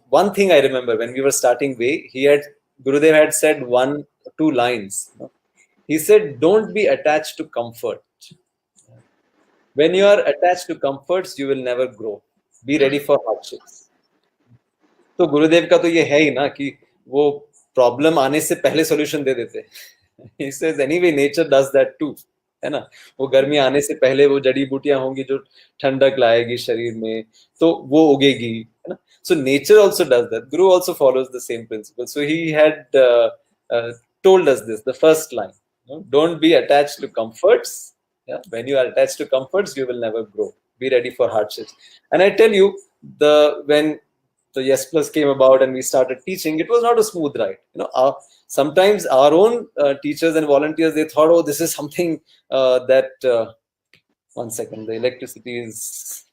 one thing I remember when we were starting Way, Gurudev had said 1-2 lines. He said, "Don't be attached to comfort. When you are attached to comforts, you will never grow. Be ready for hardships." तो गुरुदेव का तो ये है ही ना कि वो problem आने से पहले सॉल्यूशन दे देते. He says, anyway, nature does that too. है ना. वो गर्मी आने से पहले वो जड़ी बूटियां होंगी जो ठंडक लाएगी शरीर में, तो वो उगेगी, है ना. So nature also does that. Guru also follows the same principle. So he had told us this, the first line. Don't be attached to comforts. Yeah? When you are attached to comforts, you will never grow. Be ready for hardships. And I tell you, when the Yes Plus came about and we started teaching, it was not a smooth ride. Sometimes our own teachers and volunteers, they thought, oh, this is something that... one second, the electricity is...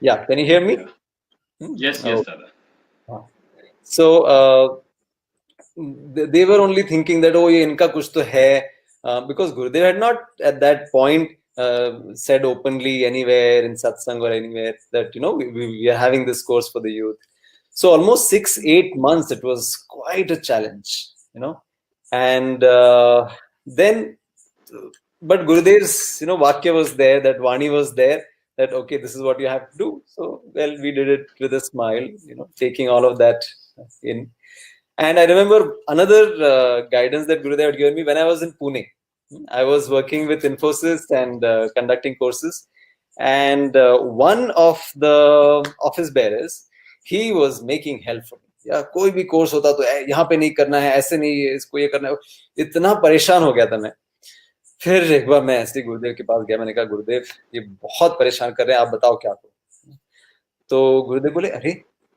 Yeah, can you hear me? Yes, Dada. So they were only thinking that, oh, ye inka kuch to hai, because Gurudev had not at that point said openly anywhere in satsang or anywhere that we are having this course for the youth. So almost 6-8 months, it was quite a challenge, and then, but Gurudev's, Vakya was there, that Vani was there, that, okay, this is what you have to do. So, well, we did it with a smile, taking all of that in. And I remember another guidance that Gurudev had given me when I was in Pune. I was working with Infosys and conducting courses. And one of the office bearers, he was making help for me. या कोई भी course होता तो यहाँ पे नहीं करना है, ऐसे नहीं, इसको ये करना है. इतना परेशान हो गया था मैं. फिर एक बार मैं ऐसे गुरुदेव के पास गया. मैंने कहा, गुरुदेव, ये बहुत परेशान कर रहे हैं, आप बताओ क्या करूं. तो गुरुदेव बोले, अरे,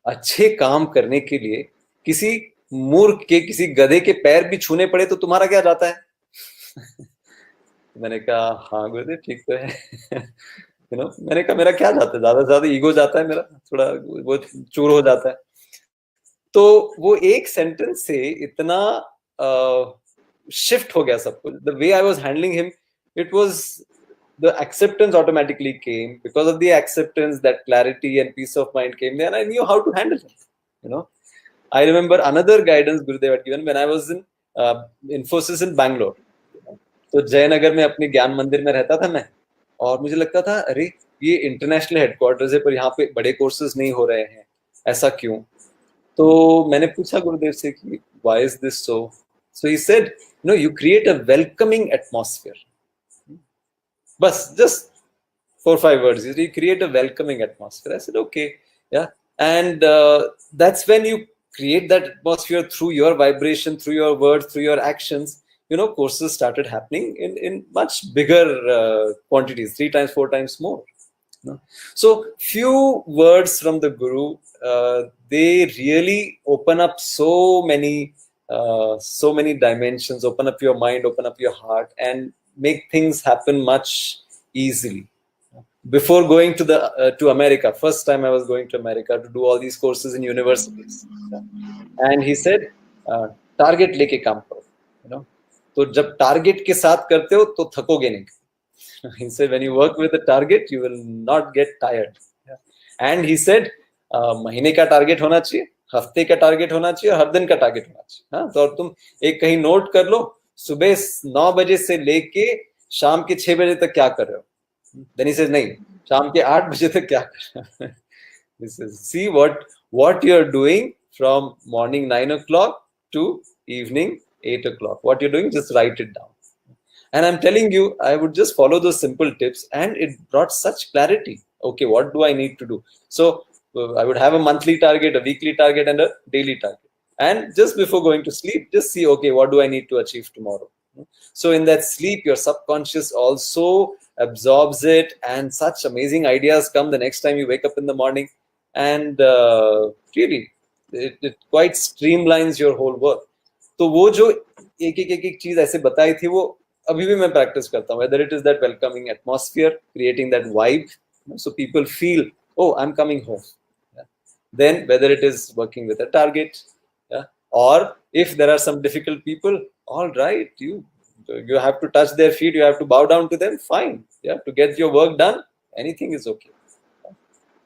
अच्छे काम करने के लिए किसी मूर्ख के, किसी गधे के पैर भी छूने पड़े तो तुम्हारा क्या जाता है. मैंने कहा, हाँ गुरुदेव, ठीक तो है. मैंने कहा, मेरा क्या जाता है, ज्यादा से ज्यादा ईगो जाता है मेरा, थोड़ा वो चूर हो जाता है. तो वो एक सेंटेंस से इतना शिफ्ट हो गया सब कुछ. The way I was handling him, it was the acceptance automatically came. Because of the acceptance, that clarity and peace of mind came there, and I knew how to handle it. I remember another guidance Gurudev had given when I was in Infosys in Bangalore. तो जयनगर में अपने ज्ञान मंदिर में रहता था मैं, और मुझे लगता था, अरे, ये इंटरनेशनल हेडक्वार्टर्स है, पर यहाँ पे बड़े कोर्सेज नहीं हो रहे हैं, ऐसा क्यों. तो मैंने पूछा गुरुदेव से कि why is this so? So he said, you create a welcoming atmosphere. Bas, just 4-5 words. You create a welcoming atmosphere. I said, okay, yeah. And that's when you create that atmosphere through your vibration, through your words, through your actions. Courses started happening in much bigger quantities, 3 times, 4 times more. So few words from the Guru, they really open up so many dimensions, open up your mind, open up your heart, and make things happen much easily. Before going to America, first time I was going to America to do all these courses in universities, and he said, target leke kaam karo. तो जब target के साथ करते हो तो थकोगे नहीं. He said, when you work with a target, you will not get tired. And he said, महीने का टारगेट होना चाहिए, हफ्ते का टारगेट होना चाहिए, और हर दिन का टारगेट होना चाहिए. हाँ, तो तुम एक कहीं नोट कर लो, सुबह 9 बजे से लेके शाम के 6 बजे तक क्या कर रहे हो. Then he says, नहीं, शाम के 8 बजे तक क्या कर रहे हो. This is, see what you are doing from morning 9 o'clock to evening 8 o'clock. What you're doing, just write it down. And I'm telling you, I would just follow those simple tips, and it brought such clarity. Okay, what do I need to do? So I would have a monthly target, a weekly target, and a daily target. And just before going to sleep, just see, okay, what do I need to achieve tomorrow? So in that sleep, your subconscious also absorbs it, and such amazing ideas come the next time you wake up in the morning. And really, it quite streamlines your whole work. तो वो जो एक चीज ऐसे बताई थी, वो अभी भी मैं प्रैक्टिस करता हूँ. Whether it is that welcoming atmosphere, creating that vibe, so people feel, oh, I'm coming home. Then whether it is working with a target, or if there are some difficult people, all right, you have to touch their feet, you have to bow down to them, fine. To get your work done, anything is okay.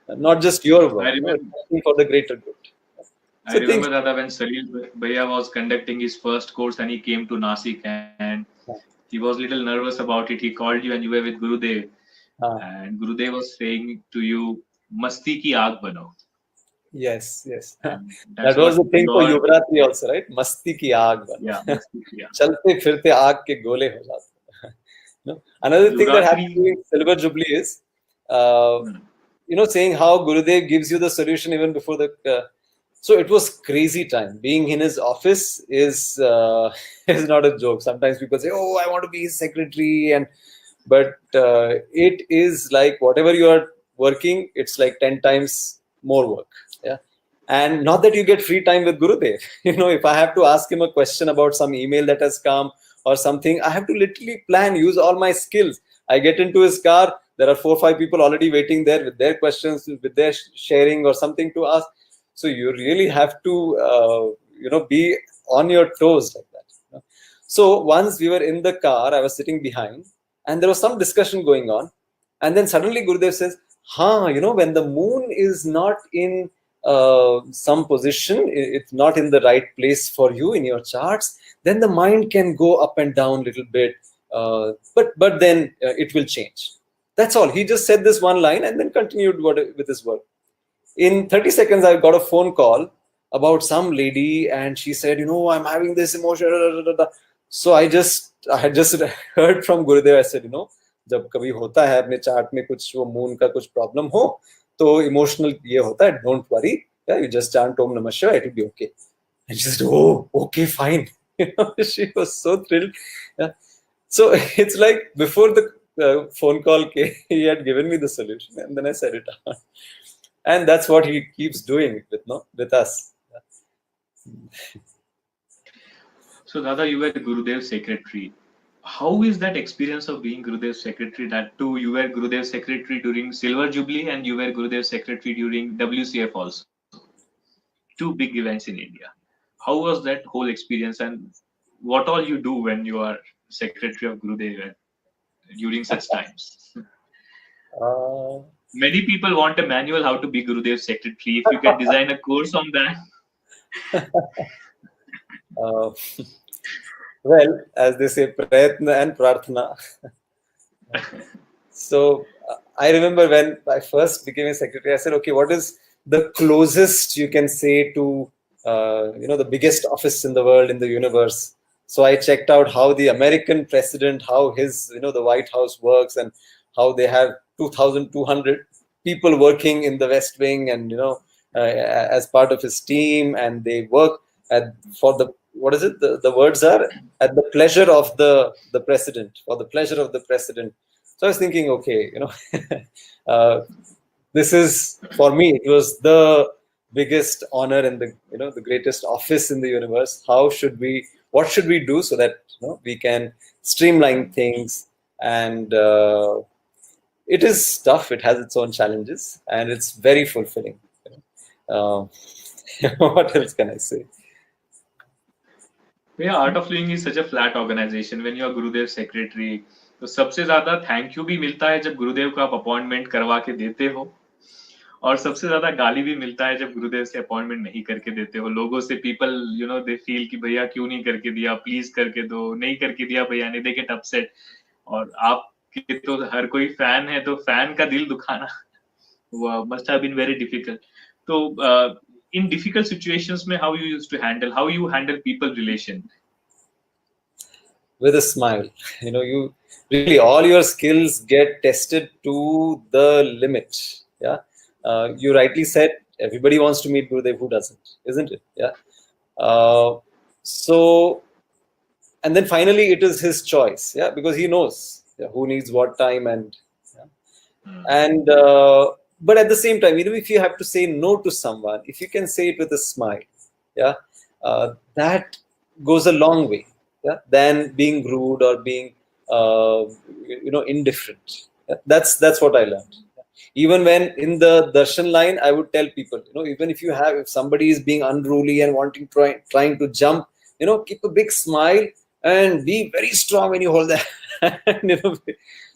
Not just your work, for the greater good. I remember that when Salil Bhaiya was conducting his first course and he came to Nasik, and he was a little nervous about it. He called you and you were with Gurudev. And Gurudev was saying to you, Masti ki aag bano. Yes. That was the thing for Yuvratri also, right? Masti ki aag bano. Yeah, Masti ki aag. Chalte firte aag ke gole ho jate. Another thing that happened during Silver Jubilee is, saying how Gurudev gives you the solution even before the... So it was crazy time. Being in his office is not a joke. Sometimes people say, "Oh, I want to be his secretary," but it is like whatever you are working, it's like 10 times more work. And not that you get free time with Gurudev. If I have to ask him a question about some email that has come or something, I have to literally plan, use all my skills. I get into his car. There are 4 or 5 people already waiting there with their questions, with their sharing or something to ask. So you really have to, be on your toes like that. So once we were in the car, I was sitting behind, and there was some discussion going on. And then suddenly Gurudev says, when the moon is not in some position, it's not in the right place for you in your charts, then the mind can go up and down a little bit, but then it will change. That's all. He just said this one line and then continued with his work. In 30 seconds, I got a phone call about some lady, and she said, I'm having this emotion. So I had just heard from Gurudev. I said, जब कभी होता है अपने chart में कुछ वो moon का कुछ प्रॉब्लम हो, तो इमोशनल ये होता है, don't worry, you just chant Om Namah Shivaya, it will be okay. And she said, oh, okay, fine. She was so thrilled. Yeah. So it's like before the phone call came, he had given me the solution, and then I said it out. And that's what he keeps doing with us. So Dada, you were Gurudev's secretary. How is that experience of being Gurudev's secretary? That too, you were Gurudev's secretary during Silver Jubilee, and you were Gurudev's secretary during WCF also. Two big events in India. How was that whole experience, and what all you do when you are secretary of Gurudev during such times? Many people want a manual how to be Gurudev's secretary. If you can design a course on that. Well, as they say, prayatna and prarthana. So I remember when I first became a secretary, I said, okay, what is the closest you can say to the biggest office in the world, in the universe? So I checked out how the American president, how his the White House works, and how they have 2,200 people working in the West Wing, and as part of his team, and they work for the, what is it? The words are at the pleasure of the president, for the pleasure of the president. So I was thinking, okay, this is, for me, it was the biggest honor and the greatest office in the universe. What should we do so that we can streamline things? And it is tough. It has its own challenges, and it's very fulfilling. What else can I say? Yeah, Art of Living is such a flat organization. When you are Gurudev secretary, तो सबसे ज्यादा thank you भी मिलता है जब गुरुदेव का आप appointment करवा के देते हो, और सबसे ज्यादा गाली भी मिलता है जब गुरुदेव से अपॉइंटमेंट नहीं करके देते हो. लोगों से पीपल दे फील कि भैया क्यों नहीं करके दिया, प्लीज करके दो, नहीं करके दिया भैया ने, दे गेट अपसेट. और आपके तो हर कोई फैन है, तो फैन का दिल दुखाना must have been very difficult. So in difficult situations में how you handle people relation? With a smile. You really, all your skills get tested to the limit. Yeah. You rightly said, everybody wants to meet Gurudev, who doesn't, isn't it? Yeah. So, and then finally it is his choice. Yeah, because he knows who needs what time, and but at the same time, if you have to say no to someone, if you can say it with a smile, yeah, that goes a long way. Yeah, than being rude or being indifferent. Yeah, that's what I learned. Even when in the darshan line, I would tell people, even if somebody is being unruly and trying to jump, keep a big smile and be very strong when you hold that hand.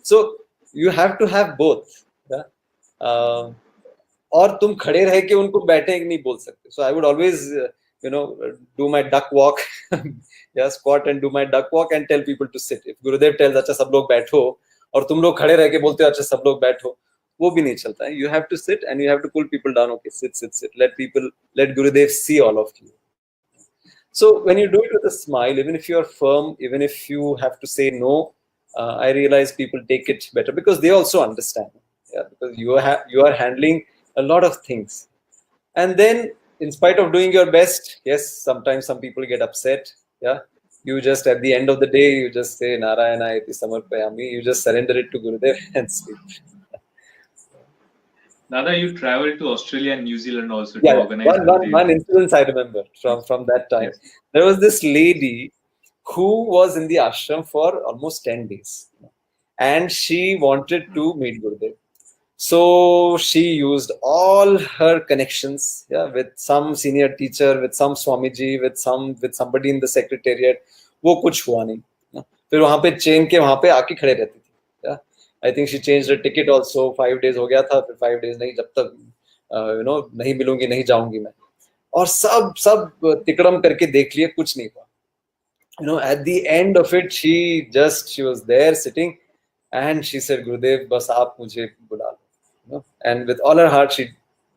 So you have to have both. Yeah? और तुम खड़े रह के उनको बैठे नहीं बोल सकते. So I would always do my duck walk, squat and do my duck walk and tell people to sit. If Gurudev tells अच्छा सब लोग बैठो और तुम लोग खड़े रह के बोलते हो अच्छा सब लोग बैठो, वो भी नहीं चलता है. You have to sit and you have to pull people down. Okay, sit. Let Gurudev see all of you. So when you do it with a smile, even if you are firm, even if you have to say no, I realize people take it better because they also understand. Yeah, because you are handling a lot of things, and then in spite of doing your best, yes, sometimes some people get upset. Yeah, you just at the end of the day, you just say Narayana iti samarpayami. You just surrender it to Gurudev and sleep. Nada, you traveled to Australia and New Zealand also to organize one incident I remember from that time. Yes. There was this lady who was in the ashram for almost 10 days, and she wanted to meet Gurudev. So she used all her connections, with some senior teacher, with some Swamiji, with somebody in the secretariat. वो कुछ हुआ नहीं. फिर वहाँ पे chain के वहाँ पे आके खड़े रहती थी. I think she changed her ticket also. 5 days हो गया था, फिर 5 days नहीं, जब तक नहीं मिलूंगी, नहीं जाऊंगी मैं. और सब तिकड़म करके देख लिए, कुछ नहीं हुआ. At the end of it, she was there sitting, and she said, Gurudev, बस आप मुझे बुला लो. And with all her heart,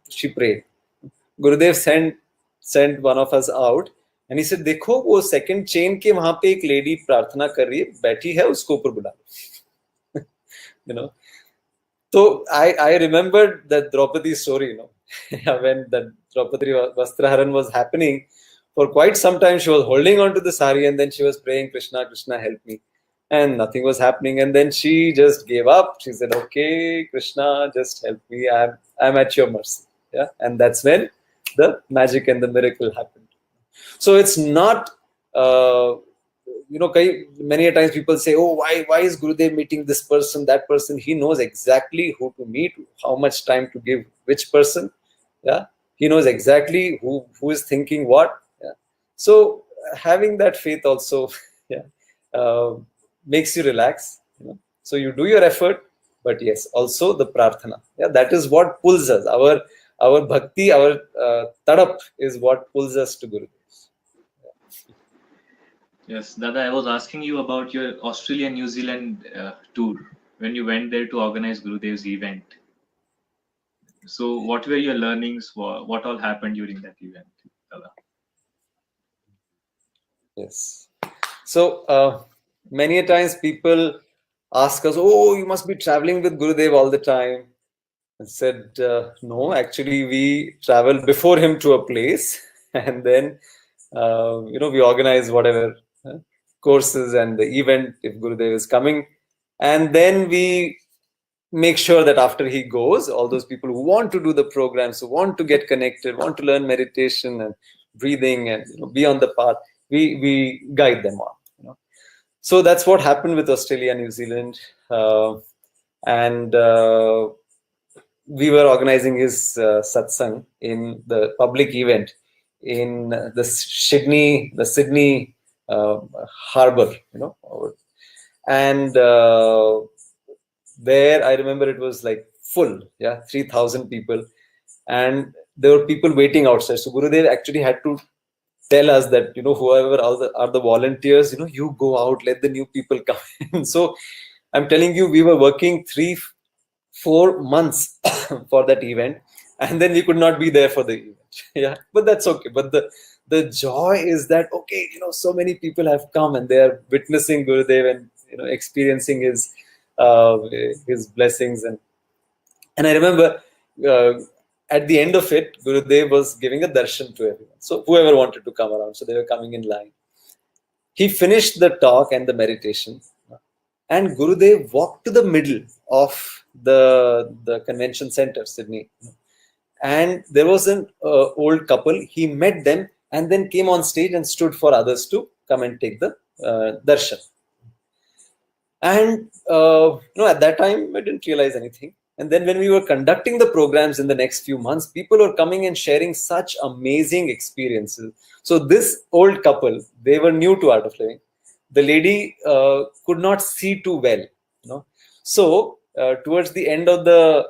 she prayed. Gurudev sent one of us out, and he said, देखो वो second chain के वहां पे एक lady प्रार्थना कर रही है, बैठी है, उसको ऊपर बुला लो. So I remembered that Draupadi story, when that Draupadi Vastraharan was happening. For quite some time, she was holding on to the sari, and then she was praying, Krishna, Krishna, help me. And nothing was happening. And then she just gave up. She said, okay, Krishna, just help me. I'm at your mercy. Yeah. And that's when the magic and the miracle happened. So it's not, many a times people say, oh, why is Gurudev meeting this person, that person? He knows exactly who to meet, how much time to give which person. Yeah. He knows exactly who is thinking what. Yeah. So having that faith also makes you relax. So you do your effort, but yes, also the prarthana. Yeah, that is what pulls us. Our bhakti, our tadap is what pulls us to Gurudev. Yes, Dada, I was asking you about your Australia, New Zealand tour when you went there to organize Gurudev's event. So what were your learnings? What all happened during that event, Dada? Yes. So many a times people ask us, oh, you must be traveling with Gurudev all the time. I said, no, actually we travel before him to a place, and then we organize whatever courses and the event if Gurudev is coming, and then we make sure that after he goes, all those people who want to do the programs, who want to get connected, want to learn meditation and breathing and be on the path, we guide them on. So that's what happened with Australia, New Zealand, and we were organizing his satsang in the public event in the Sydney harbor, and there I remember it was like full, 3,000 people, and there were people waiting outside. So Gurudev actually had to tell us that whoever are the volunteers, you go out, let the new people come in. So I'm telling you, we were working 3-4 months for that event, and then we could not be there for the event. Yeah, but that's okay. But the joy is that so many people have come and they are witnessing Gurudev and experiencing his blessings. And I remember at the end of it, Gurudev was giving a darshan to everyone. So whoever wanted to come around, so they were coming in line. He finished the talk and the meditation, and Gurudev walked to the middle of the convention center, Sydney. And there was an old couple. He met them and then came on stage and stood for others to come and take the darshan. And at that time, I didn't realize anything. And then when we were conducting the programs in the next few months, people were coming and sharing such amazing experiences. So this old couple, they were new to Art of Living. The lady could not see too well. So towards the end of the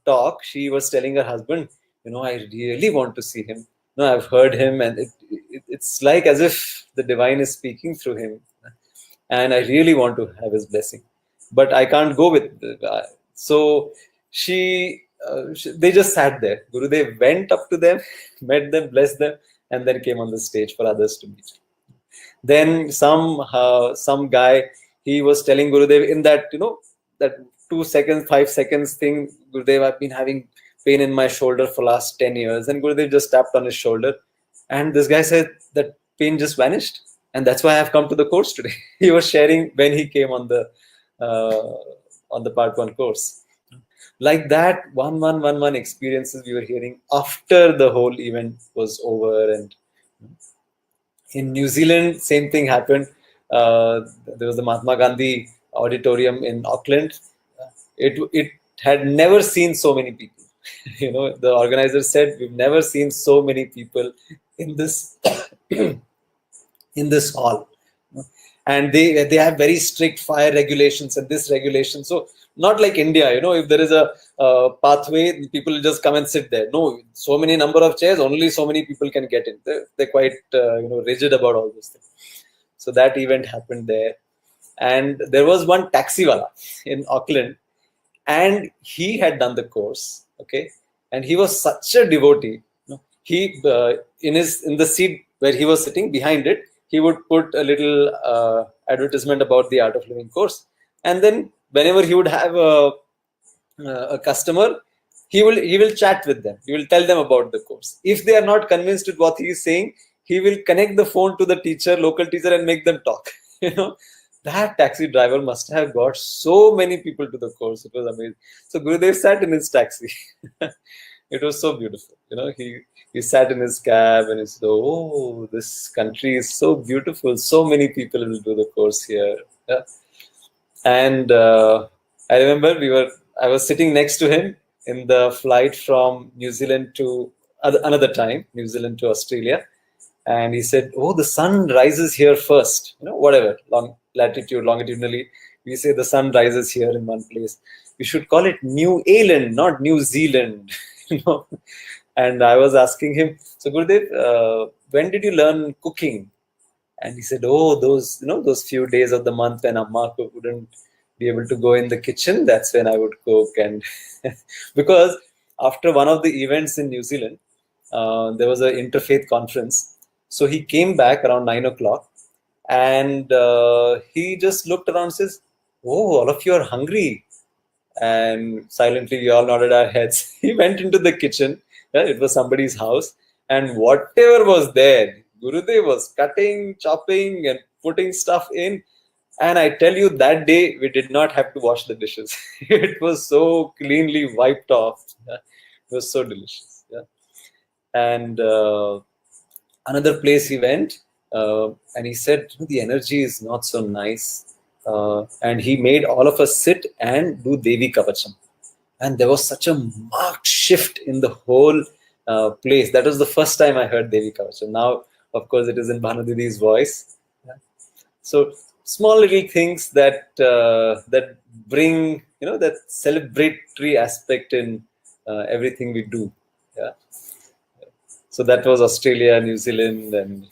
talk, she was telling her husband, I really want to see him. I've heard him, and it's like as if the divine is speaking through him. And I really want to have his blessing, but I can't go with the guy. So they just sat there. Gurudev went up to them, met them, blessed them, and then came on the stage for others to meet. Then some guy, he was telling Gurudev in that, that 2 seconds, 5 seconds thing, Gurudev, I've been having pain in my shoulder for last 10 years. And Gurudev just tapped on his shoulder. And this guy said that pain just vanished. And that's why I've come to the course today. He was sharing when he came on the part 1 course. Like that, one experiences we were hearing after the whole event was over. And in New Zealand, same thing happened. There was the Mahatma Gandhi auditorium in Auckland. It had never seen so many people. The organizer said, we've never seen so many people in this in this hall. And they have very strict fire regulations and this regulation. So not like India, if there is a pathway, people will just come and sit there. No, so many number of chairs, only so many people can get in. They're quite rigid about all those things. So that event happened there. And there was one taxi wala in Auckland, and he had done the course, okay, and he was such a devotee. He in the seat where he was sitting behind it, he would put a little advertisement about the Art of Living course, and then whenever he would have a customer, he will chat with them. He will tell them about the course. If they are not convinced with what he is saying, he will connect the phone to the teacher, local teacher, and make them talk. That taxi driver must have got so many people to the course. It was amazing. So Gurudev sat in his taxi. It was so beautiful. He sat in his cab and he said, "Oh, this country is so beautiful. So many people will do the course here." Yeah. And I remember I was sitting next to him in the flight from New Zealand to another time, New Zealand to Australia. And he said, "Oh, the sun rises here first. Whatever, longitudinally, we say the sun rises here in one place. We should call it New Zealand, not New Zealand." And I was asking him, "So Gurudev, when did you learn cooking?" And he said, "Oh, those few days of the month when Amma wouldn't be able to go in the kitchen, that's when I would cook." And because after one of the events in New Zealand, there was an interfaith conference. So he came back around 9 o'clock, and he just looked around and says, "Oh, all of you are hungry." And silently we all nodded our heads. He went into the kitchen. It was somebody's house, and whatever was there, Gurudev was cutting, chopping, and putting stuff in. And I tell you, that day we did not have to wash the dishes. It was so cleanly wiped off. It was so delicious. Yeah. And another place he went, and he said, "The energy is not so nice." And he made all of us sit and do Devi Kavacham. And there was such a marked shift in the whole place. That was the first time I heard Devi Kavacham. Now, of course, it is in Bhanudidi's voice. Yeah. So small little things that bring, that celebratory aspect in everything we do. Yeah. So that was Australia, New Zealand, and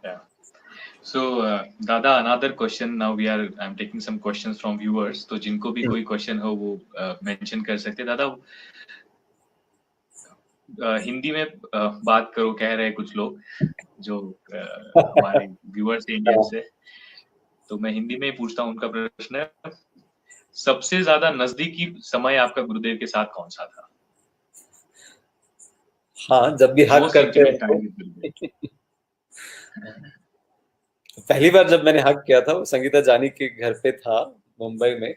yeah. So Dada, another question. Now I'm taking some questions from viewers. तो जिनको भी कोई question हो वो mention कर सकते हैं. दादा हिंदी में बात करो कह रहे हैं कुछ लोग जो हमारे viewers इंडियन से. तो मैं हिंदी में ही पूछता हूँ. उनका प्रश्न है, सबसे ज्यादा नजदीकी समय आपका गुरुदेव के साथ कौन सा था? हाँ, जब भी हक करते हैं. पहली बार जब मैंने हक किया था वो संगीता जानी के घर पे था मुंबई में.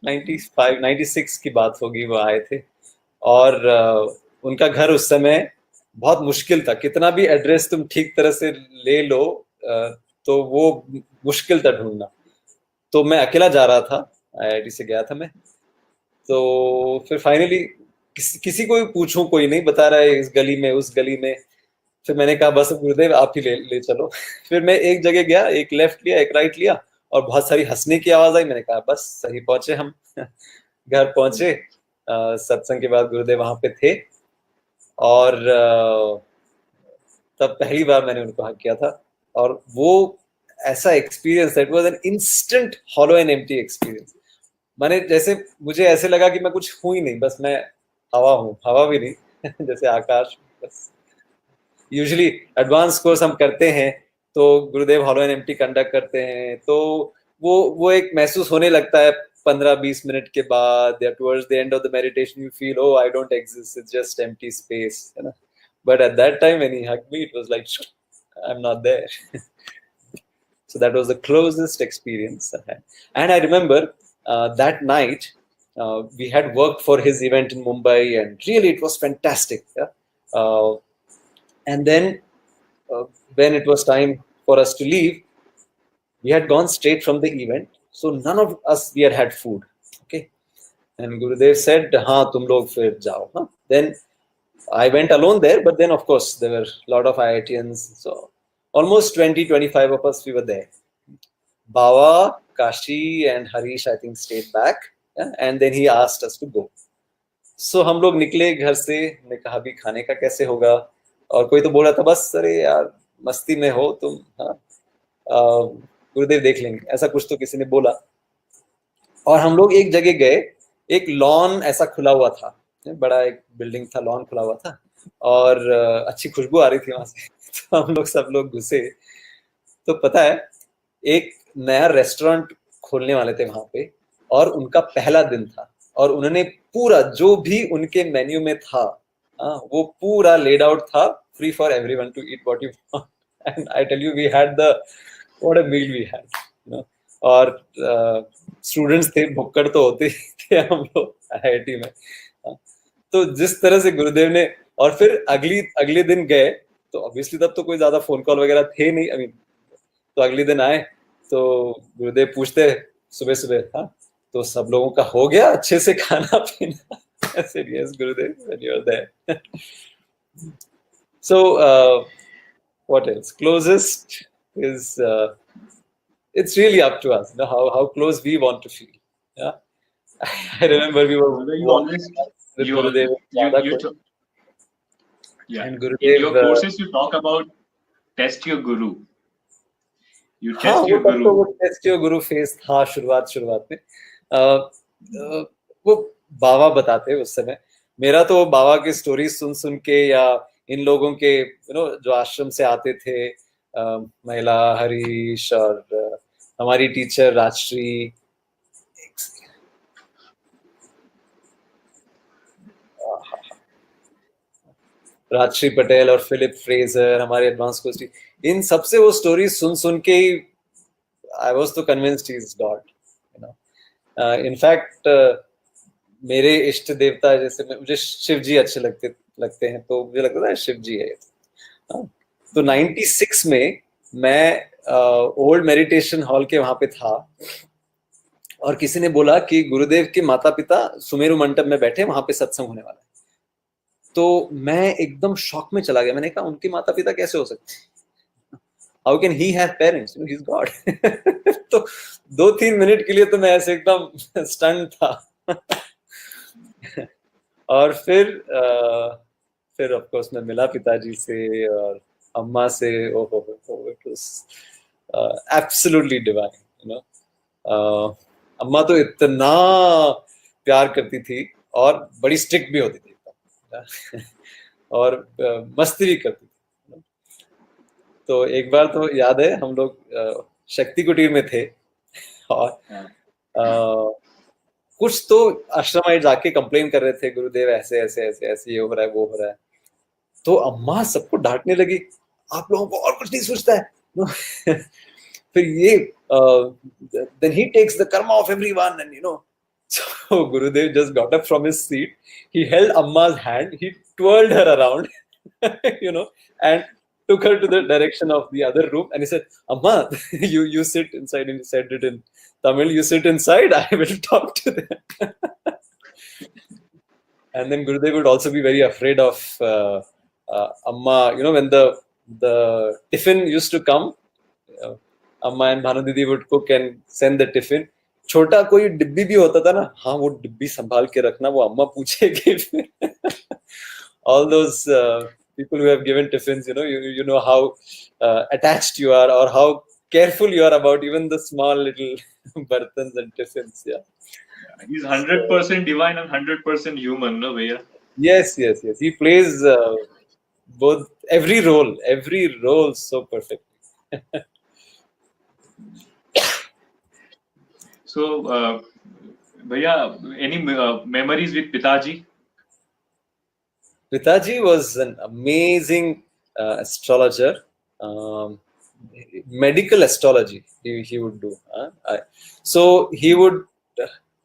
95 96 की बात होगी. वो आए थे और उनका घर उस समय बहुत मुश्किल था. कितना भी एड्रेस तुम ठीक तरह से ले लो तो वो मुश्किल था ढूंढना. तो मैं अकेला जा रहा था, IIT से गया था मैं. तो फिर फाइनली किसी को भी पूछूं, कोई नहीं बता रहा है, इस गली में उस गली में. फिर मैंने कहा बस गुरुदेव आप ही ले चलो. फिर मैं एक जगह गया, एक लेफ्ट लिया, एक राइट लिया, और बहुत सारी हंसने की आवाज आई. मैंने कहा बस सही पहुंचे हम. घर पहुंचे. सत्संग के बाद गुरुदेव वहां पे थे, और तब पहली बार मैंने उनको हक किया था. और वो ऐसा experience, it was an instant hollow and empty experience. मैंने जैसे मुझे ऐसे लगा कि मैं कुछ हूं ही नहीं, बस मैं हवा हूँ. हवा भी नहीं जैसे आकाश. बस यूजुअली एडवांस कोर्स हम करते हैं तो गुरुदेव हॉलो एंड एम्प्टी कंडक्ट करते हैं, तो वो एक महसूस होने लगता है 15-20 मिनट के बाद, या towards the end of the meditation you feel, oh, I don't exist, it's just empty space, है ना. But at that time when he hugged me, it was like I'm not there. So that was the closest experience I had. And I remember that night we had worked for his event in Mumbai, and really it was fantastic. Yeah? And then when it was time for us to leave, we had gone straight from the event, so none of us we had food. Okay, and Gurudev said, "हाँ तुम लोग फिर जाओ." Huh? Then I went alone there, but then of course there were a lot of IITians, so almost 20-25 of us we were there. Baba, Kashi and Harish I think stayed back, yeah? And then he asked us to go. So हम लोग निकले घर से, ने कहा अभी खाने का कैसे होगा, और कोई तो बोल रहा था बस अरे यार मस्ती में हो तुम, हाँ गुरुदेव देख लेंगे, ऐसा कुछ तो किसी ने बोला। और हम लोग एक जगह गए, एक लॉन ऐसा खुला हुआ था, बड़ा एक बिल्डिंग था, लॉन खुला हुआ था, और अच्छी खुशबू आ रही थी वहां से। तो हम लोग सब लोग घुसे, तो पता है एक नया रेस्टोरेंट खोलने वाले थे वहां पे, और उनका पहला दिन था, और उन्होंने पूरा जो भी उनके मेन्यू में था, वो पूरा लेड आउट था, free for everyone to eat what you want. And I tell you we had the what a meal we had, you know. और स्टूडेंट्स थे, भुक्कड़ तो होते ही थे हम लोग आईआईटी में। तो जिस तरह से गुरुदेव ने, और फिर अगले दिन गए, तो ऑब्वियसली तब तो कोई ज्यादा फोन कॉल वगैरह थे नहीं, आई मीन, तो अगले दिन आए तो गुरुदेव पूछते सुबह सुबह, हाँ तो सब लोगों का हो गया अच्छे से खाना पीना? I said, yes, Gurudev, when you're there. So, what else? Closest is, it's really up to us, you know, how close we want to feel. Yeah. I remember we were Gurudev, you walking always with you al- Gurudev, you Radha, t- yeah, and in Gurudev, your courses you talk about test your guru. You हाँ test वो your तब तो guru. वो test your Guru face था शुरुआत में। वो बाबा बताते उस समय, मेरा तो बाबा की स्टोरी सुन सुन के, या इन लोगों के यू नो जो आश्रम से आते थे, महिला हरीश और हमारी टीचर राजश्री, राजश्री पटेल और फिलिप फ्रेजर, हमारे एडवांस कोर्स, इन सबसे वो स्टोरी सुन सुन के ही आई वाज तो convinced he is God, you know. In fact मेरे इष्ट देवता, जैसे मुझे शिव जी अच्छे लगते हैं, तो मुझे लगता था शिव जी है ये। तो 96 में मैं ओल्ड मेडिटेशन हॉल के वहां पे था, और किसी ने बोला कि गुरुदेव के माता पिता सुमेरु मंडप में बैठे, वहां पे सत्संग होने वाला है। तो मैं एकदम शॉक में चला गया, मैंने कहा उनके माता पिता कैसे हो सकते हैं, how can he have parents, he is God. तो 2-3 मिनट के लिए तो मैं ऐसे एकदम स्टन था। और फिर ऑफ कोर्स मैं मिला पिताजी से और अम्मा से, ओहो it was absolutely divine, you know. अम्मा तो इतना प्यार करती थी, और बड़ी स्ट्रिक्ट भी होती थी, और मस्ती भी करती थी। तो एक बार तो याद है हम लोग शक्ति कुटीर में थे, और कुछ तो आश्रम जाके कंप्लेन कर रहे थे, गुरुदेव ऐसे ऐसे ऐसे ऐसे ये हो रहा है वो हो रहा है। तो अम्मा सबको डांटने लगी, आप लोगों को और कुछ नहीं सोचता है। फिर ये then he takes the karma of everyone, and you know, so Gurudev just got up from his seat, he held Amma's hand, he twirled her around, you know, and took her to the direction of the other room, and he said, Amma, you sit inside, and he said it in Tamil, you sit inside, I will talk to them. And then Gurudev would also be very afraid of Amma, you know, when the tiffin used to come, अम्मा and Bhanu दीदी would cook and send the tiffin, छोटा कोई डिब्बी भी होता था ना, हाँ वो डिब्बी संभाल के रखना, वो अम्मा पूछेगी। All those people who have given tiffins, you know, you know how attached you are, or how careful you are about even the small little bartans and tiffins. He's 100% divine and 100% human, no bhaiya? Yes, he plays both, every role so perfect. So, bhaiya, any memories with Pitaji? Pitaji was an amazing astrologer. Medical astrology he would do. So he would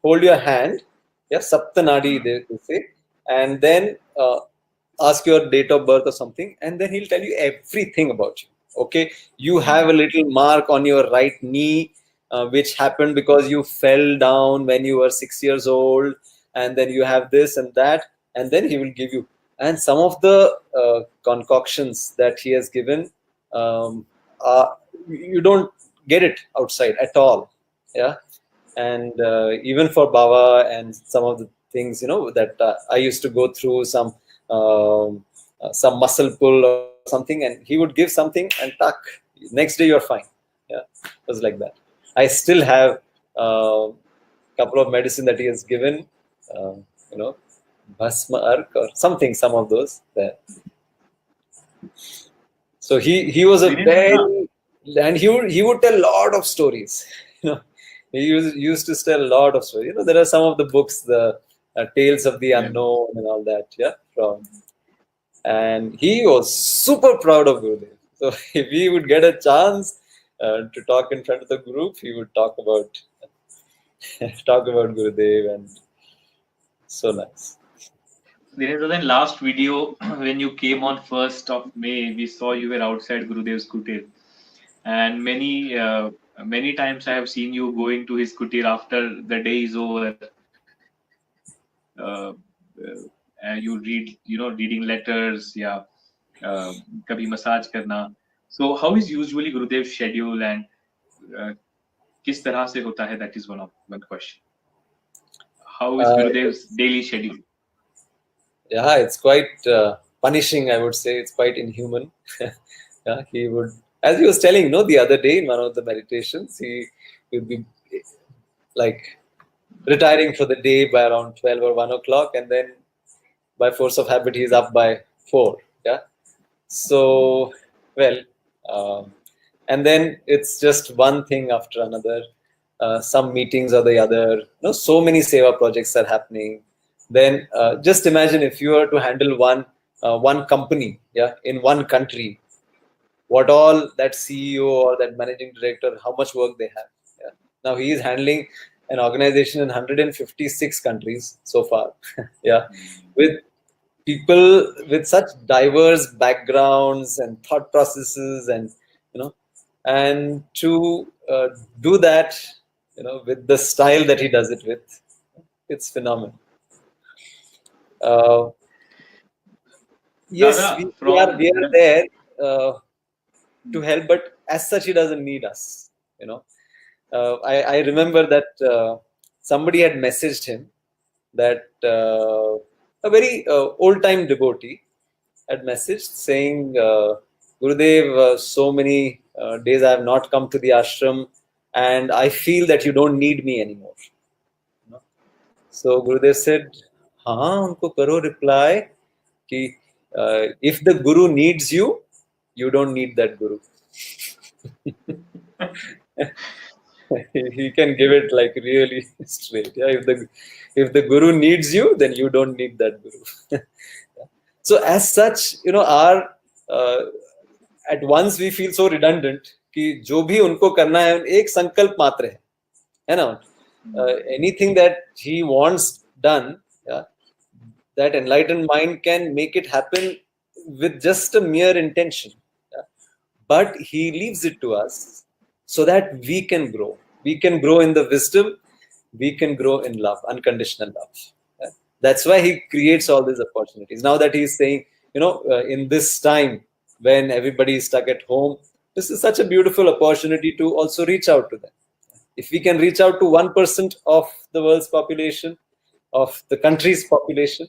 hold your hand, yeah, Saptanadi they say, and then ask your date of birth or something, and then he'll tell you everything about you. Okay, you have a little mark on your right knee, which happened because you fell down when you were 6 years old, and then you have this and that, and then he will give you. And some of the concoctions that he has given, you don't get it outside at all. Yeah. And even for Baba and some of the things, that I used to go through some muscle pull or something, and he would give something and tuck. Next day you're fine. Yeah, it was like that. I still have a couple of medicine that he has given, you know, Bhasma Ark or something, some of those there. So he was a very, and he would tell a lot of stories. You know, he used to tell a lot of stories. There are some of the books, the Tales of the Unknown and all that. Yeah, and he was super proud of Gurudev. So if he would get a chance to talk in front of the group, he would talk about Gurudev, and so nice. There was in last video when you came on 1st of May, we saw you were outside Gurudev's kutir, and many times I have seen you going to his kutir after the day is over. Uh, and you read, reading letters, yeah, kabhi massage karna. So how is usually Gurudev's schedule, and kis tarah se hota hai? That is one question. How is Gurudev's daily schedule? Yeah, it's quite punishing, I would say. It's quite inhuman. Yeah, he would, as he was telling, the other day in one of the meditations, he would be like retiring for the day by around 12 or 1 o'clock, and then by force of habit, he's up by 4. Yeah. So, well, and then it's just one thing after another. Some meetings or the other. So many seva projects are happening. Then just imagine if you were to handle one company, yeah, in one country, what all that CEO or that managing director, how much work they have. Yeah. Now he is handling an organization in 156 countries so far. Yeah, with people with such diverse backgrounds and thought processes, and and to do that, with the style that he does it with, it's phenomenal. Yes, Dada, we are there to help, but as such, he doesn't need us. I remember that somebody had messaged him that a very old-time devotee had messaged saying, Gurudev, so many days I have not come to the ashram, and I feel that you don't need me anymore. So Gurudev said, unko karo reply ki if the Guru needs you, you don't need that Guru. He can give it like really straight. Yeah, if the Guru needs you, then you don't need that Guru. So as such, our at once we feel so redundant कि जो भी उनको करना है एक संकल्प मात्र है ना? Anything that he wants done, yeah, that enlightened mind can make it happen with just a mere intention. Yeah. But he leaves it to us so that we can grow. We can grow in the wisdom. We can grow in love, unconditional love. Yeah. That's why he creates all these opportunities. Now that he's saying, in this time when everybody is stuck at home, this is such a beautiful opportunity to also reach out to them. If we can reach out to 1% of the world's population, of the country's population,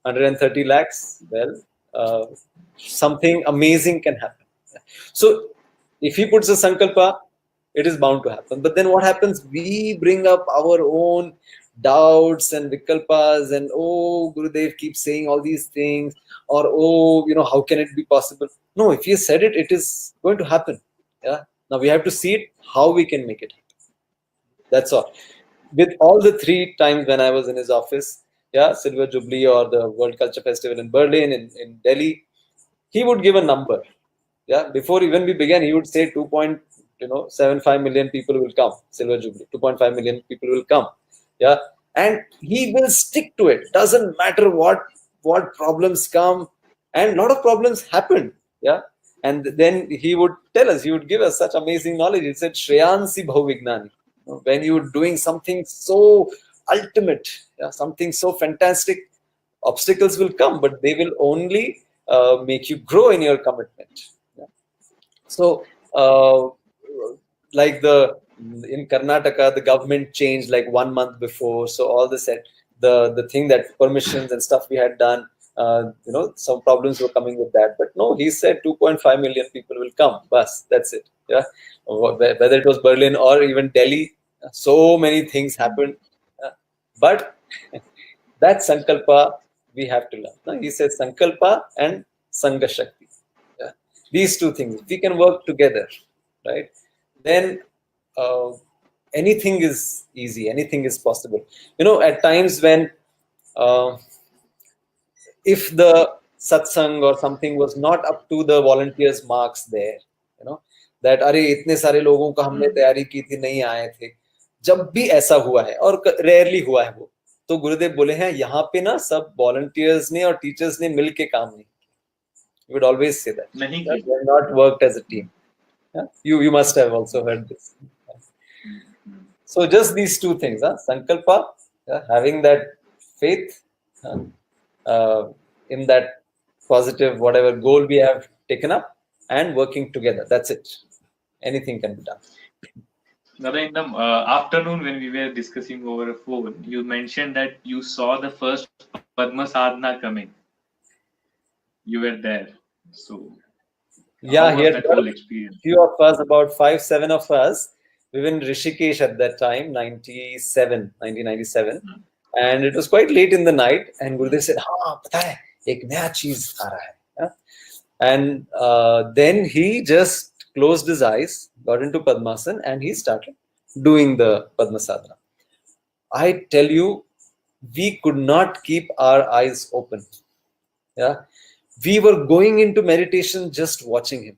130 lakhs, well, something amazing can happen. So if he puts a sankalpa, it is bound to happen. But then what happens? We bring up our own doubts and vikalpas, and Gurudev keeps saying all these things, or how can it be possible? No, if he said it, it is going to happen. Yeah. Now we have to see it, how we can make it happen. That's all. With all the 3 times when I was in his office, yeah, Silver Jubilee or the World Culture Festival in Berlin, in Delhi, he would give a number. Yeah, before even we began, he would say 2.75 million people will come. Silver Jubilee, 2.5 million people will come. Yeah, and he will stick to it. Doesn't matter what problems come, and a lot of problems happened. Yeah, and then he would tell us, he would give us such amazing knowledge. He said, Shreyansi Bhavignani. When you're doing something so ultimate, yeah, something so fantastic, obstacles will come, but they will only make you grow in your commitment. Yeah. So like in Karnataka, the government changed like 1 month before. So all the thing that permissions and stuff we had done, some problems were coming with that. But no, he said 2.5 million people will come. Bus, that's it. Yeah, whether it was Berlin or even Delhi, so many things happened. But that sankalpa we have to learn. No? He says sankalpa and sangha shakti. Yeah. These two things, if we can work together, right, then uh, anything is easy, anything is possible. At times when uh, if the satsang or something was not up to the volunteers marks there, that अरे इतने सारे लोगों का हमने तैयारी की थी, नहीं आए थे, जब भी ऐसा हुआ है और रेयरली हुआ है वो, तो गुरुदेव बोले हैं यहाँ पे ना सब वॉलंटियर्स ने और टीचर्स ने मिलके काम नहीं, you would always say that नहीं they किया. have not worked as a team. Yeah? You must have also heard this. So just these two things, sankalpa, having that faith in that positive whatever goal we have taken up, and working together. That's it. Anything can be done. Nada, in the afternoon when we were discussing over a phone, you mentioned that you saw the first Padma Sadhana coming. You were there. So how Yeah, was here that whole experience? few of us, about 5-7 of us, we were in Rishikesh at that time, 1997, and it was quite late in the night. And Gurudev said, "हाँ, पता है, एक नया चीज आ रहा है." Yeah? And then he just closed his eyes, got into Padmasana, and he started doing the Padma Sadhana. I tell you, we could not keep our eyes open. Yeah, we were going into meditation just watching him.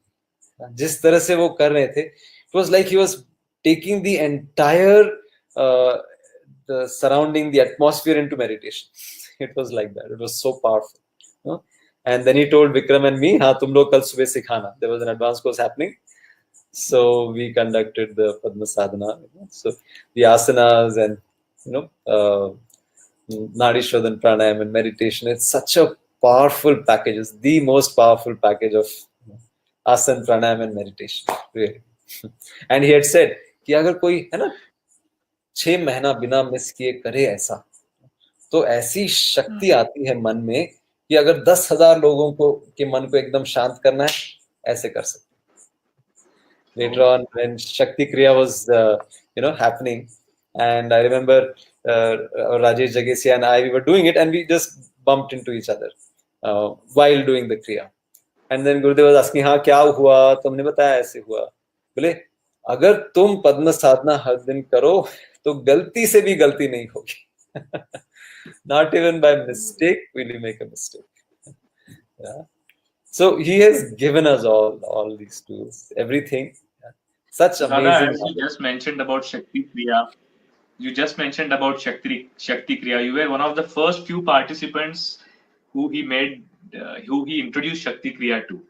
जिस तरह से वो कर रहे थे, it was like he was taking the entire the surrounding, the atmosphere into meditation. It was like that. It was so powerful. And then he told Vikram and me, हाँ तुम लोग कल सुबह सिखाना. There was an advanced course happening, so we conducted the Padma Sadhana. So the asanas and Nadi Shodhan Pranayam and meditation. It's such a powerful package. It's the most powerful package of asana, pranayam and meditation. Really. And he had said कि अगर कोई है ना 6 महीना बिना miss किए करे ऐसा, तो ऐसी शक्ति आती है मन में कि अगर 10,000 लोगों को के मन को एकदम शांत करना है, ऐसे कर सकते. Later on, when Shakti Kriya was happening, and I remember Rajesh Jagesia and I, we were doing it, and we just bumped into each other while doing the Kriya. And then Gurudev was asking, हाँ क्या हुआ, तुमने बताया ऐसे हुआ. बोले अगर तुम पद्म साधना हर दिन करो तो गलती से भी गलती नहीं होगी. Not even by mistake will you make a mistake. Yeah. So he has given us all these tools, everything. Yeah. Such amazing. As you just mentioned about Shakti Kriya, Shakti Kriya. You were one of the first few participants who he introduced Shakti Kriya to.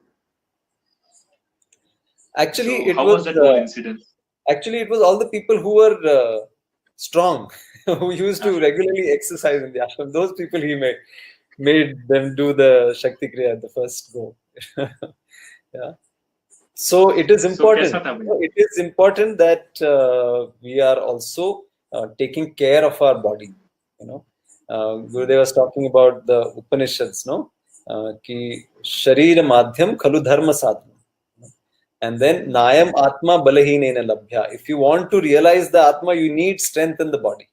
Actually, so how was that whole incident? Actually, it was all the people who were strong, who used to regularly exercise in the ashram. Those people he made them do the Shakti Kriya at the first go. Yeah. So it is important. It is important that we are also taking care of our body. Gurudev was talking about the Upanishads, no? Ki Sharir Madhyam Khalu Dharma Sadhana. And then Nayam Atma Balahinena Labhya. If you want to realize the Atma, you need strength in the body.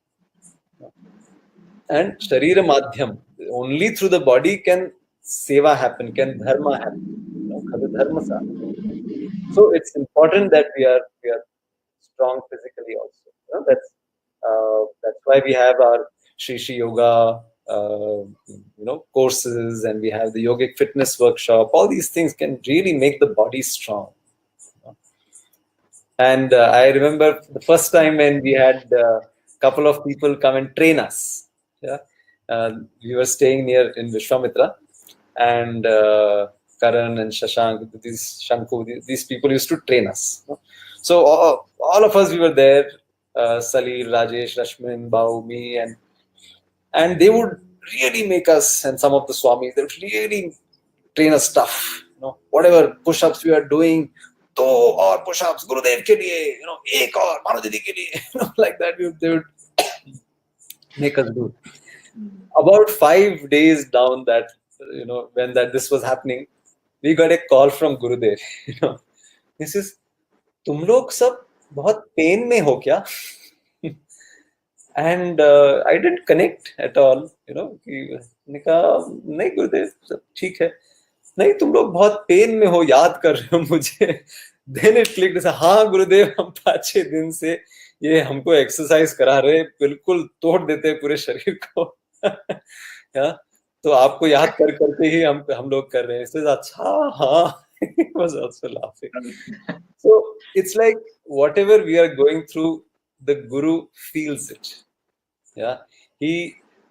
And Sharira Madhyam, only through the body can seva happen, can dharma happen. Dharma sadhana. So it's important that we are strong physically also. That's why we have our Shri Yoga courses, and we have the yogic fitness workshop. All these things can really make the body strong. And I remember the first time when we had a couple of people come and train us. Yeah, we were staying near in Vishwamitra, and Karan and Shashank, these people used to train us. So all of us, we were there. Salil, Rajesh, Rashmin, Bau, me, and they would really make us, and some of the Swamis, they would really train us tough. Whatever push-ups we are doing, 2 और pushups गुरुदेव के लिए, एक और मानो दीदी के लिए, like that they would make us do. About 5 days down that, when this was happening, we got a call from Gurudev. This is, तुम लोग सब बहुत पेन में हो क्या? And I didn't connect at all, मैंने कहा नहीं गुरुदेव सब ठीक है, नहीं तुम लोग बहुत पेन में हो, याद कर रहे हो मुझे. Then it clicked, हाँ गुरुदेव हम 5-6 दिन से ये हमको एक्सरसाइज करा रहे, बिल्कुल तोड़ देते पूरे शरीर को. तो आपको याद कर करके ही हम लोग कर रहे हैं. इससे अच्छा हाँ. Was also laughing. So it's like whatever we are going through, the Guru feels it. Yeah,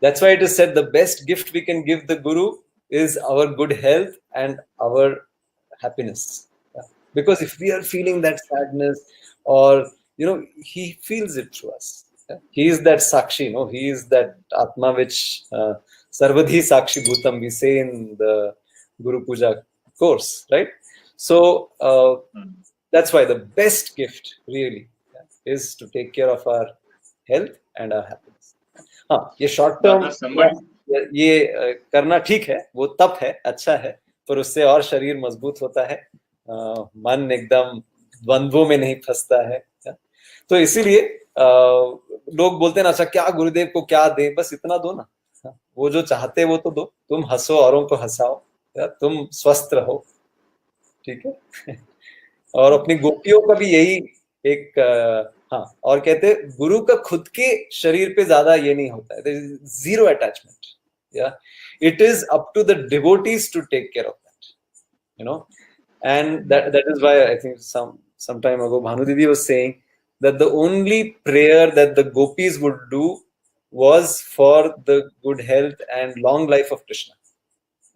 that's why it is said the best gift we can give the Guru is our good health and our happiness. Yeah? Because if we are feeling that sadness, or he feels it through us. Yeah? He is that Sakshi, he is that Atma which Sarvadhi Sakshi Bhutam we say in the Guru Puja course, right? So that's why the best gift really is to take care of our health and our happiness. हाँ, ये short term ये करना ठीक है, वो तप है, अच्छा है, पर उससे और शरीर मजबूत होता है, मन एकदम द्वंद्वों में नहीं फंसता है. तो इसीलिए लोग बोलते हैं ना, अच्छा क्या गुरुदेव को क्या दें, बस इतना दो ना, वो जो चाहते वो तो दो. तुम हंसो, औरों को हंसाओ, तुम स्वस्थ रहो, ठीक है. और अपनी गोपियों का भी यही एक हाँ, और कहते गुरु का खुद के शरीर पे ज्यादा ये नहीं होता है, जीरो अटैचमेंट. या it is up to the devotees to take care of that, and that is why I think some time ago Bhanu Didi was saying that the only prayer that the gopis would do was for the good health and long life of Krishna.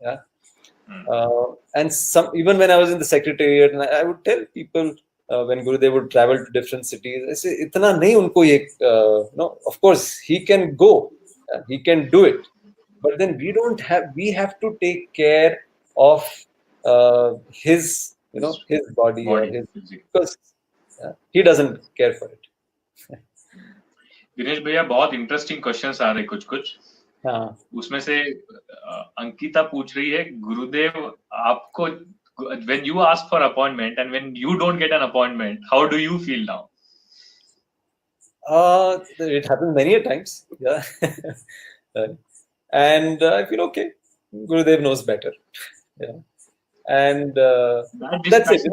Yeah. And even when I was in the secretariat, and I would tell people when Gurudev would travel to different cities, I say, itna nahi unko ye, of course he can go, he can do it, but then we have to take care of his, his body or his, because he doesn't care for it. Dinesh भैया बहुत interesting questions आ रहे कुछ. हाँ. उसमें से अंकिता पूछ रही है, गुरुदेव आपको when you ask for appointment and when you don't get an appointment, how do you feel now? It happens many a times. Yeah. And I feel okay. Gurudev knows better. Yeah. And that's it.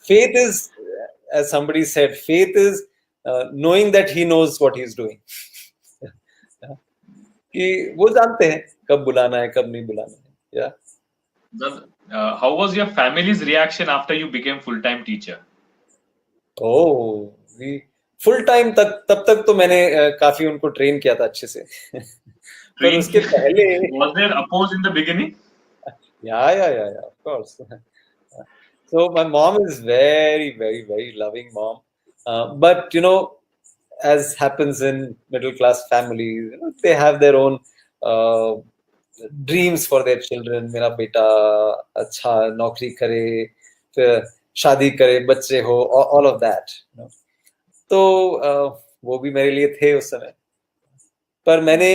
Faith is, as somebody said, faith is knowing that he knows what he's doing. कि वो जानते हैं कब बुलाना है, कब नहीं बुलाना है. Yeah. How was your family's reaction after you became full-time teacher? Oh, full time तब तक तो मैंने काफी उनको ट्रेन किया था अच्छे से. पर उसके पहले was there oppose in the beginning? Yeah, of course. So my mom is very, very, very loving mom, but as happens in middle class families, they have their own dreams for their children. मेरा बेटा अच्छा नौकरी करे, फिर शादी करे, बच्चे हो, all of that. तो वो भी मेरे लिए थे उस समय. पर मैंने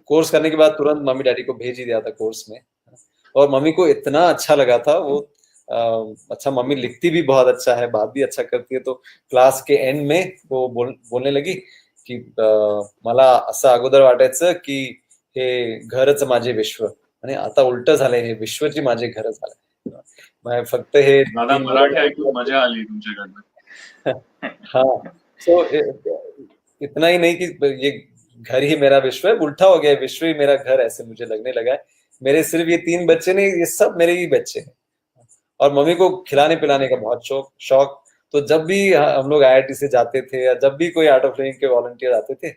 कोर्स करने के बाद तुरंत मम्मी डैडी को भेज ही दिया था कोर्स में, और मम्मी को इतना अच्छा लगा था वो. अच्छा, मम्मी लिखती भी बहुत अच्छा है, बात भी अच्छा करती है. तो क्लास के एंड में वो बोलने लगी की मला असं अगोदर वाटायचं की हे घरच माझे विश्व, आणि आता उलट झालंय, हे विश्वची माझे घर झालंय. फक्त हे मराठी ऐकून मजा आली तुमच्याकडनं. हाँ, सो इतना ही नहीं कि ये घर ही मेरा विश्व है, उल्टा हो गया, विश्व ही मेरा घर, ऐसे मुझे लगने लगा है. मेरे सिर्फ ये 3 बच्चे नहीं, ये सब मेरे ही बच्चे हैं. और मम्मी को खिलाने पिलाने का बहुत शौक. तो जब भी हम लोग IIT से जाते थे, या जब भी कोई आर्ट ऑफ लिविंग के वॉलंटियर आते थे,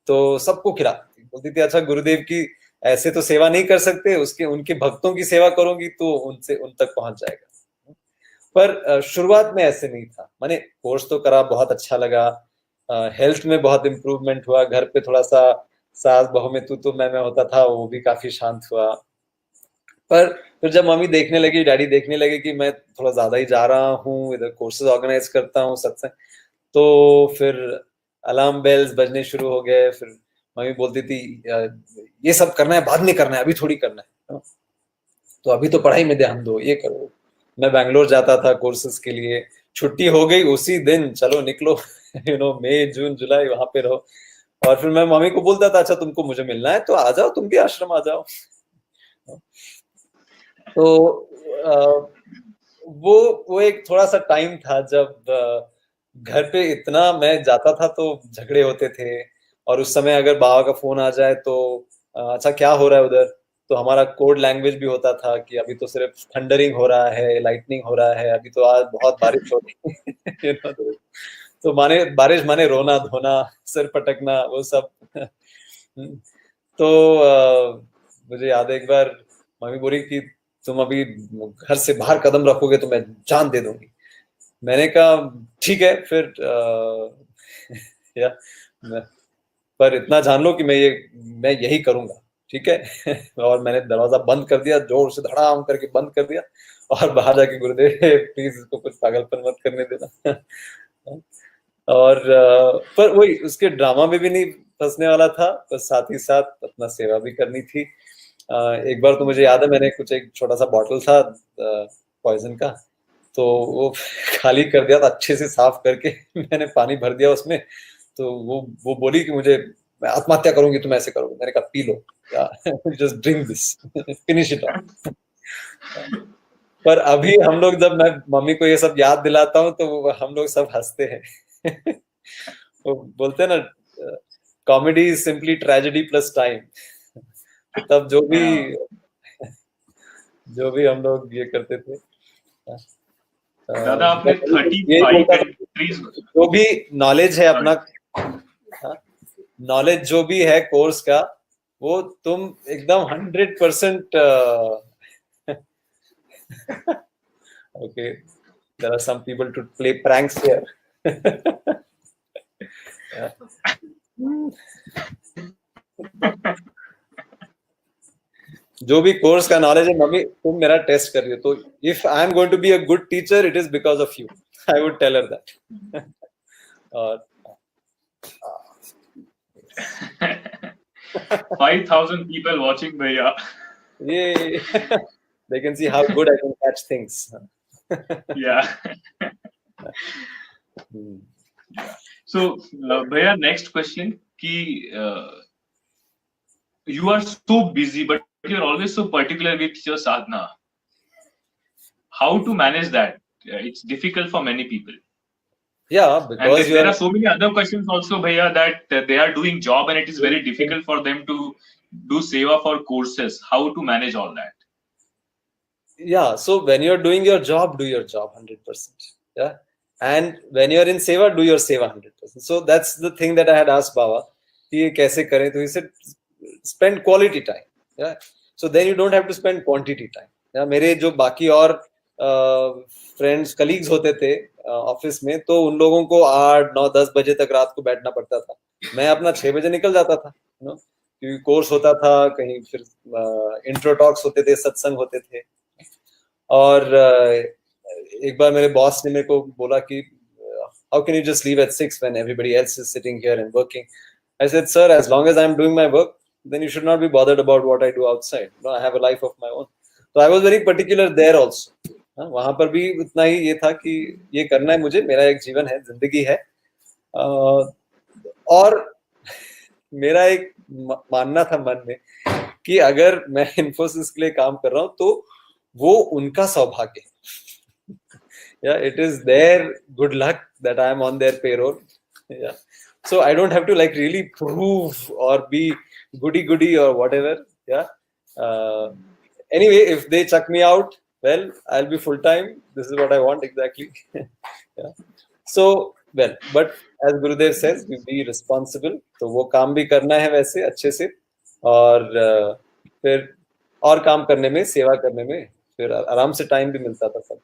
तो सबको खिलाती, बोलती थी अच्छा गुरुदेव की ऐसे तो सेवा नहीं कर सकते, उनके भक्तों की सेवा करोगी तो उन तक पहुंच जाएगा. पर शुरुआत में ऐसे नहीं था. मैंने कोर्स तो करा, बहुत अच्छा लगा, हेल्थ में बहुत इम्प्रूवमेंट हुआ, घर पे थोड़ा सा सास बहू में तू तो मैं होता था, वो भी काफी शांत हुआ. पर फिर जब मम्मी देखने लगी, डैडी देखने लगे कि मैं थोड़ा ज्यादा ही जा रहा हूँ, इधर कोर्सेज ऑर्गेनाइज करता हूँ सत्संग, तो फिर अलार्म बेल्स बजने शुरू हो गए। फिर मम्मी बोलती थी ये सब करना है, बाद में करना है, अभी थोड़ी करना है, तो अभी तो पढ़ाई में ध्यान दो, ये करो। मैं बैंगलोर जाता था कोर्सेज के लिए, छुट्टी हो गई उसी दिन, चलो निकलो मई जून जुलाई वहां पे रहो। और फिर मैं मम्मी को बोलता था, अच्छा तुमको मुझे मिलना है तो आ जाओ, तुम भी आश्रम आ जाओ। तो वो एक थोड़ा सा टाइम था जब घर पे इतना मैं जाता था तो झगड़े होते थे। और उस समय अगर बाबा का फोन आ जाए तो अच्छा क्या हो रहा है उधर, तो हमारा कोड लैंग्वेज भी होता था कि अभी तो सिर्फ थंडरिंग हो रहा है, लाइटनिंग हो रहा है, अभी तो आज बहुत बारिश हो रही है तो माने बारिश माने रोना धोना, सिर पटकना, वो सब तो मुझे याद है एक बार मम्मी बोली कि तुम अभी घर से बाहर कदम रखोगे तो मैं जान दे दूंगी। मैंने कहा ठीक है फिर या पर इतना जान लो कि मैं यही करूंगा, ठीक है और मैंने दरवाजा बंद कर दिया, जोर से धड़ाम करके बंद कर दिया और बाहर जाके गुरुदेव प्लीज इसको कुछ पागलपन मत करने देना और पर वही उसके ड्रामा में भी नहीं फंसने वाला था, पर साथ ही साथ अपना सेवा भी करनी थी। एक बार तो मुझे याद है मैंने कुछ एक छोटा सा बॉटल था पॉइजन का, तो वो खाली कर दिया था अच्छे से साफ करके मैंने पानी भर दिया उसमें, तो वो बोली कि मुझे मैं आत्महत्या करूंगी, तुम ऐसे करोगे। मैंने कहा P low, just drink this, finish it of. पर अभी हम लोग जब मैं मम्मी को ये सब याद दिलाता हूँ तो हम लोग सब हंसते हैं वो बोलते हैं ना, comedy is simply tragedy plus time. तो तब जो भी हम लोग ये करते थे, दादा आपने ये 35 बोलता था कंट्रीज जो भी नॉलेज है अपना, नॉलेज जो भी है कोर्स का, वो तुम एकदम 100%। Okay, there are some people to play pranks here. जो भी कोर्स का नॉलेज है मम्मी तुम मेरा टेस्ट कर रही हो, तो if I am going to be a good teacher it is because of you, I would tell her that. और 5,000 people watching भैया ये they can see how good I can catch things. yeah so भैया next question कि you are so busy but you're always so particular with your sadhana, how to manage that? It's difficult for many people. Yeah, And because there are so many other questions also bhaiya that they are doing job and it is very difficult for them to do seva for courses. How to manage all that? Yeah, so when you're doing your job, do your job 100%. Yeah, and when you're in seva, do your seva 100%. So that's the thing that I had asked Baba कि ये कैसे करें, तो he said spend quality time. Yeah, so then you don't have to spend quantity time. Yeah, मेरे जो बाकी और friends colleagues होते थे ऑफिस में, तो उन लोगों को 8 9 10 बजे तक रात को बैठना पड़ता था, मैं अपना 6 बजे निकल जाता था, क्योंकि कोर्स होता था कहीं, फिर इंट्रो टॉक्स होते थे, सत्संग होते थे। और एक बार मेरे बॉस ने मेरे को बोला कि how can you just leave at 6 when everybody else is sitting here and working. I said sir as long as I am doing my work then you should not be bothered about what I do outside, no I have a life of my own. तो I was very particular there also, वहां पर भी उतना ही ये था कि ये करना है मुझे, मेरा एक जीवन है, जिंदगी है। और मेरा एक मानना था मन में कि अगर मैं इन्फोसिस के लिए काम कर रहा हूं तो वो उनका सौभाग्य है। Yeah, it is their good luck that I am on their payroll. Yeah, so I don't have to like really prove or be goody or whatever. Yeah. Anyway, if they chuck me out, well, I'll be full time. This is what I want exactly. Yeah. So well, but as Gurudev says, we be responsible. तो वो काम भी करना है वैसे अच्छे से, और फिर और काम करने में, सेवा करने में फिर आराम से टाइम भी मिलता था सब।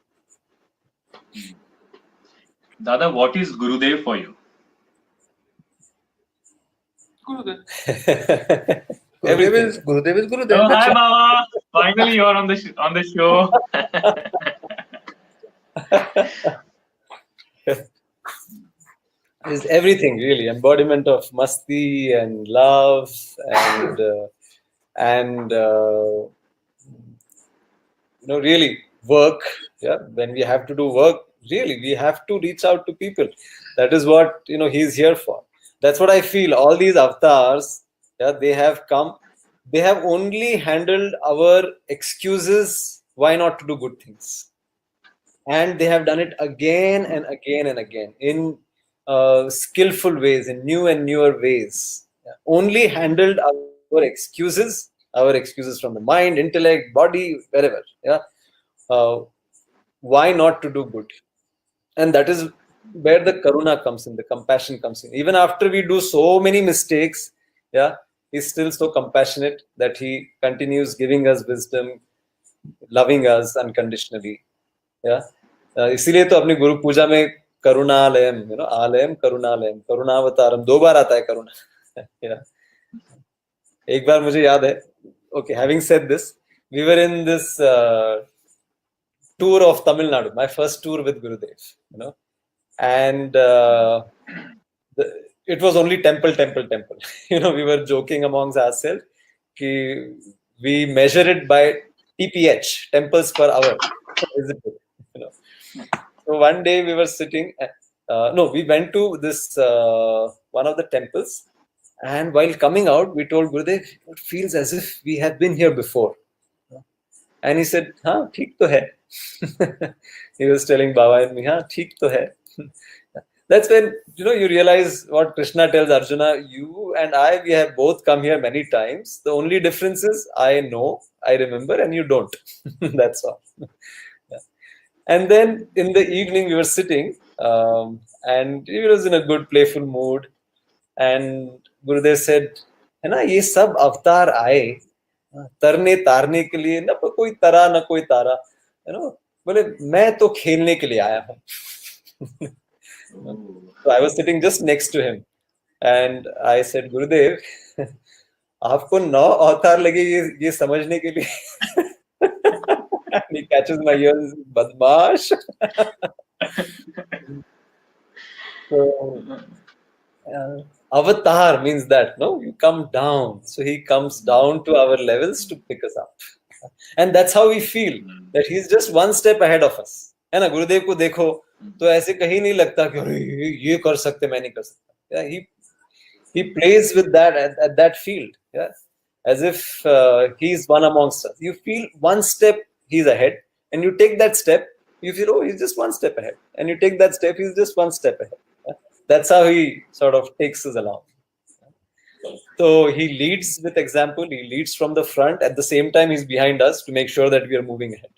Dada, what is Gurudev for you? Gurudev. Gurudev is Gurudev. Oh, hi, Baba. Finally, you're on the show. Is everything really embodiment of masti and love and really work. Yeah, when we have to do work, really we have to reach out to people. That is what he's here for. That's what I feel. All these avatars, yeah, they have come, they have only handled our excuses why not to do good things, and they have done it again and again and again in skillful ways, in new and newer ways. Yeah. Only handled our excuses from the mind, intellect, body, wherever. Yeah, uh, why not to do good? And that is where the karuna comes in, the compassion comes in. Even after we do so many mistakes, yeah, he's still so compassionate that he continues giving us wisdom, loving us unconditionally. Yeah, इसीलिए तो अपनी गुरु पूजा में करुणालयम, आलयम करुणालयम, करुणावतारम 2 बार आता है करुणा. Yeah. एक बार मुझे याद है. Okay, having said this, we were in this tour of Tamil Nadu, my first tour with Gurudev, and it was only temple. We were joking amongst ourselves. We measure it by TPH, temples per hour visited. So one day we were sitting. No, we went to this one of the temples, and while coming out, we told Gurudev, it feels as if we have been here before. And he said, "Haan, theek to hai." He was telling Baba and me, "Haan, theek to hai." That's when you realize what Krishna tells Arjuna. You and I, we have both come here many times. The only difference is I know, I remember, and you don't. That's all. Yeah. And then in the evening, we were sitting, and he was in a good, playful mood. And Gurudev said, "है ना, ये सब अवतार आए तरने तारने के लिए, ना कोई तरा ना कोई तारा, बोले मैं तो खेलने के लिए आया हूँ." So I was sitting just next to him, and I said, "Gurudev, आपको 9 अवतार लगे ये समझने के लिए." And he catches my ears, बदमाश. So, avatar means that you come down. So he comes down to our levels to pick us up, and that's how we feel that he's just one step ahead of us. है ना, गुरुदेव को देखो तो ऐसे कहीं नहीं लगता कि अरे ये कर सकते, मैं नहीं कर सकता. Yeah, he plays with that at that field. Yeah, as if he's one amongst us. You feel one step he's ahead, and you take that step. You feel, oh, he's just one step ahead, and you take that step, he's just one step ahead. Yeah? That's how he sort of takes us along. So he leads with example. He leads from the front. At the same time, he's behind us to make sure that we are moving ahead.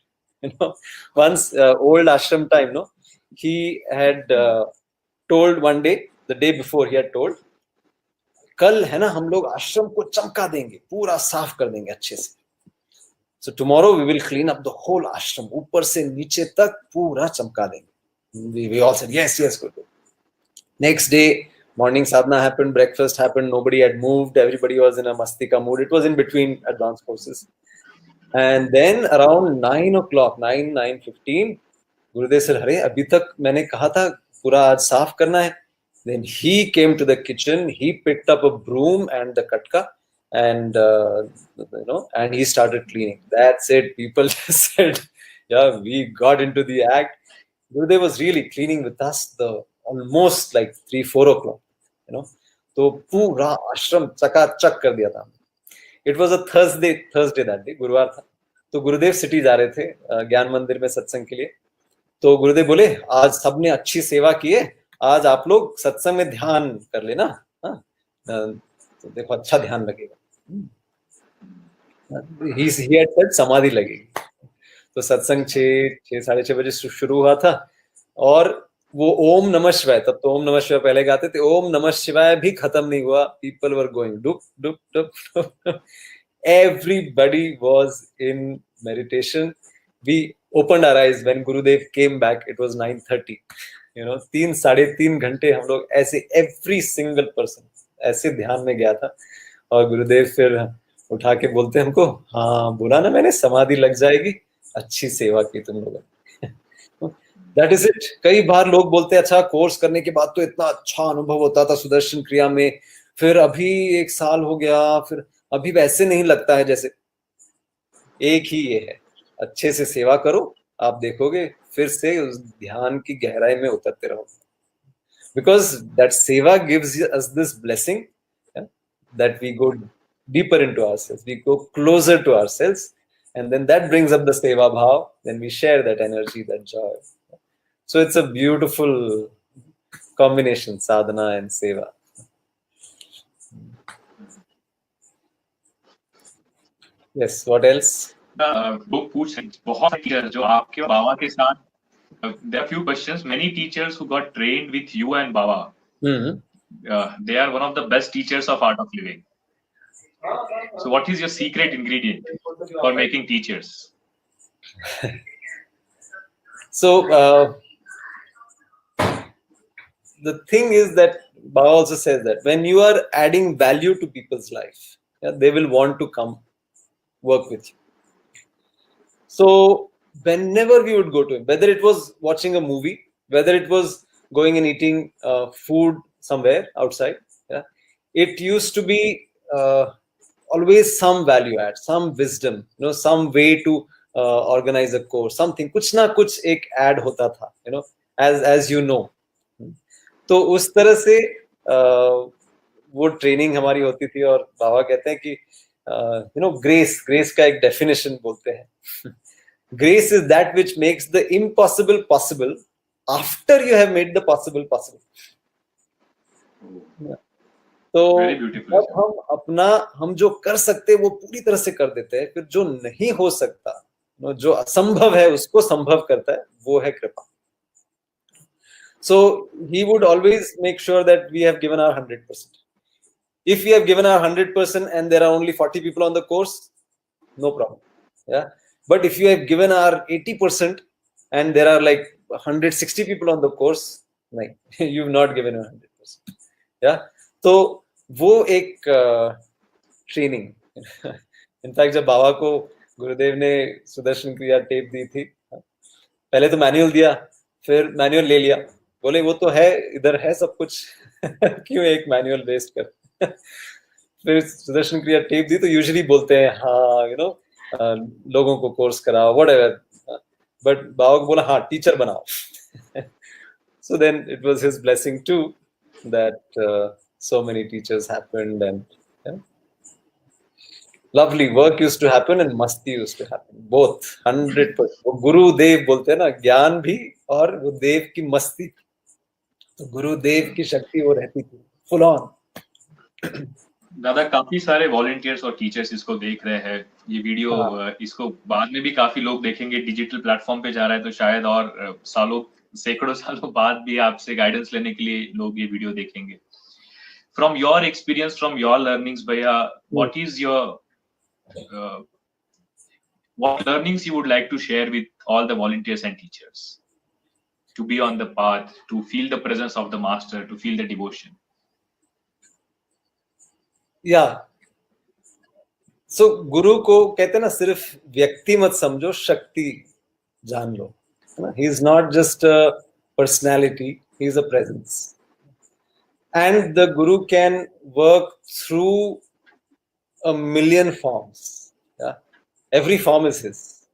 Once old ashram time, he had told one day, the day before, he had told, कल है ना हम लोग आश्रम को चमका देंगे, पूरा साफ कर देंगे अच्छे से. So tomorrow we will clean up the whole ashram, ऊपर से नीचे तक पूरा चमका देंगे. We all said yes, good. Next day, morning sadhana happened, breakfast happened, nobody had moved, everybody was in a mastika mood. It was in between advanced courses. And then around 9 o'clock, 9:15, Gurudev said, "अरे अभी तक मैंने कहा था पूरा आज साफ करना है." Then he came to the kitchen, he picked up a broom and the katka, and and he started cleaning. That's it. People just said, yeah, we got into the act. Gurudev was really cleaning with us almost like 3-4 o'clock. तो पूरा आश्रम चकाचक कर दिया था. It was a Thursday that day, गुरुवार था. तो गुरुदेव सिटी जा रहे थे ज्ञान मंदिर में सत्संग के लिए. तो गुरुदेव बोले, आज सबने अच्छी सेवा की है, आज आप लोग सत्संग में ध्यान कर लेना. तो देखो अच्छा ध्यान लगेगा. He had said समाधि लगेगी. तो सत्संग 6-6:30 बजे शुरू हुआ था. और वो ओम नमः शिवाय, तब तो ओम नमः शिवाय पहले गाते थे, ओम नमः शिवाय भी खत्म नहीं हुआ. People were going dup dup dup. Everybody was in meditation. We opened our eyes when Gurudev came back. It was 9:30. 3-3.5 घंटे हम लोग ऐसे every single person ऐसे ध्यान में गया था. और गुरुदेव फिर उठा के बोलते हैं हमको, हाँ बोला ना मैंने, समाधि लग जाएगी, अच्छी सेवा की तुम लोगों। That is it. कई बार लोग बोलते हैं अच्छा कोर्स करने के बाद तो इतना अच्छा अनुभव होता था सुदर्शन क्रिया में, फिर अभी 1 साल हो गया, फिर अभी वैसे नहीं लगता है जैसे। एक ही ये है, अच्छे से सेवा करो, आप देखोगे फिर से उस ध्यान की गहराई में उतरते रहो। Because that seva gives us this blessing, yeah, that we go deeper into ourselves, we go closer to ourselves, and then that brings up the seva bhav, then we share that energy, that joy. So it's a beautiful combination, sadhana and seva. Yes, what else? लोग पूछ रहे हैं, बहुत teacher जो आपके बाबा के साथ, there are few questions. Many teachers who got trained with you and Baba, they are one of the best teachers of art of living. So what is your secret ingredient for making teachers? So the thing is that Baba also says that when you are adding value to people's life, yeah, they will want to come work with you. So whenever we would go to him, whether it was watching a movie, whether it was going and eating food somewhere outside, yeah, it used to be always some value add, some wisdom, some way to organize a course, something, kuch na kuch ek add hota tha, as you know. तो उस तरह से वो training हमारी होती थी। और बाबा कहते हैं कि ग्रेस का एक डेफिनेशन बोलते हैं, grace is that which makes the impossible possible after you have made the possible possible. तो जब हम जो कर सकते वो पूरी तरह से कर देते हैं, फिर जो नहीं हो सकता, जो असंभव है उसको संभव करता है, वो है कृपा। So he would always make sure that we have given our 100%. If we have given our 100% and there are only 40 people on the course, no problem. Yeah. But if you have given our 80% and there are like 160 people on the course, like you've not given your 100%. Yeah. तो वो एक training in fact जब बाबा को गुरुदेव ने सुदर्शन क्रिया tape दी थी, पहले तो मैनुअल दिया, फिर मैनुअल ले लिया, बोले वो तो है, इधर है सब कुछ क्यों एक मैनुअल वेस्ट कर फिर सुदर्शन क्रिया टेप दी तो यूजुअली बोलते हैं हाँ लोगों को कोर्स कराओ व्हाटएवर, बट बाबा को बोला हाँ टीचर बनाओ। So then it was his blessing too that so many teachers happened and lovely work used to happen and masti used to happen, both 100%। वो गुरुदेव बोलते हैं ना, ज्ञान भी और वो देव की मस्ती, तो गुरुदेव की शक्ति वो रहती थी फुल ऑन। दादा काफी सारे वॉलंटियर्स और टीचर्स इसको देख रहे हैं, ये वीडियो इसको बाद में भी काफी लोग देखेंगे, डिजिटल प्लेटफॉर्म पे जा रहा है तो शायद और सालों सैकड़ों सालों बाद भी आपसे गाइडेंस लेने के लिए लोग ये वीडियो देखेंगे। From your experience, from your learnings, Bhaiya, what is your what learnings you would like to share with all the volunteers and teachers to be on the path, to feel the presence of the master, to feel the devotion? Yeah. So गुरु को कहते हैं ना, सिर्फ व्यक्ति मत समझो, शक्ति जान लो। He is not just a personality, he is a presence. And the Guru can work through a million forms. Yeah? Every form is his.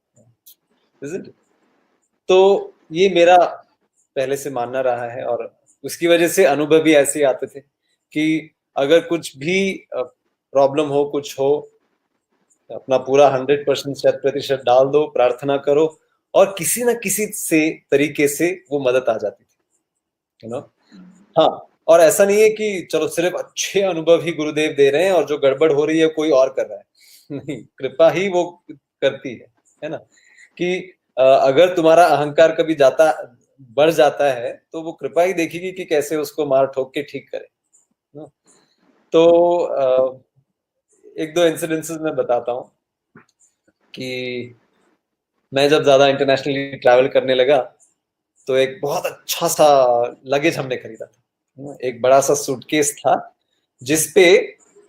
Isn't it? तो ये मेरा पहले से मानना रहा है, और उसकी वजह से अनुभव भी ऐसे आते थे कि अगर कुछ भी प्रॉब्लम हो, कुछ हो, अपना पूरा 100% 100% डाल दो, प्रार्थना करो, और किसी ना किसी से तरीके से वो मदद आ जाती थी। हाँ, और ऐसा नहीं है कि चलो सिर्फ अच्छे अनुभव ही गुरुदेव दे रहे हैं और जो गड़बड़ हो रही है कोई और कर रहा है। नहीं, कृपा ही वो करती है ना, कि अगर तुम्हारा अहंकार कभी बढ़ जाता है तो वो कृपा ही देखेगी कि कैसे उसको मार ठोक के ठीक करे। तो एक दो इंसिडेंसेस मैं बताता हूँ कि मैं जब ज्यादा इंटरनेशनली ट्रैवल करने लगा तो एक बहुत अच्छा सा लगेज हमने खरीदा था। एक बड़ा सा सूटकेस था जिसपे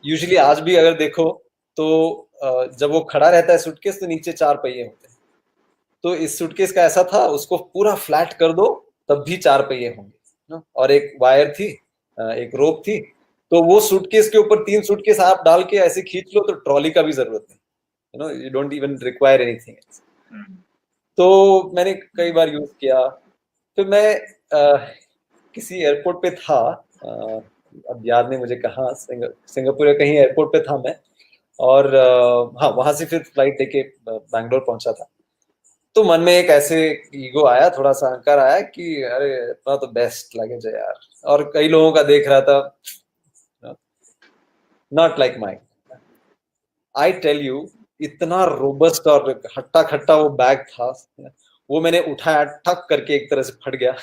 यूजुअली आज भी अगर देखो तो जब वो खड़ा रहता है सूटकेस तो नीचे 4 पहिए होते हैं। तो इस सूटकेस का ऐसा था, उसको पूरा फ्लैट कर दो तब भी 4 पहिए होंगे ना? और एक वायर थी, एक रोप थी, तो वो सूटकेस के ऊपर 3 सूटकेस आप डाल के ऐसे खींच लो तो ट्रॉली का भी जरूरत नहीं, you know, you don't even require anything else. तो मैंने कई बार यूज किया। फिर मैं किसी एयरपोर्ट पे था, अब याद नहीं मुझे कहाँ, सिंगापुर या कहीं एयरपोर्ट पे था मैं, और हाँ वहां से फिर फ्लाइट लेके बैंगलोर पहुंचा था। तो मन में एक ऐसे ईगो आया, थोड़ा सा अहंकार आया कि अरे इतना तो बेस्ट लगेज है यार, और कई लोगों का देख रहा था, not like mind. I tell you, इतना रोबस्ट और हट्टा खट्टा वो बैग था, वो मैंने उठाया, ठक करके एक तरह से फट गया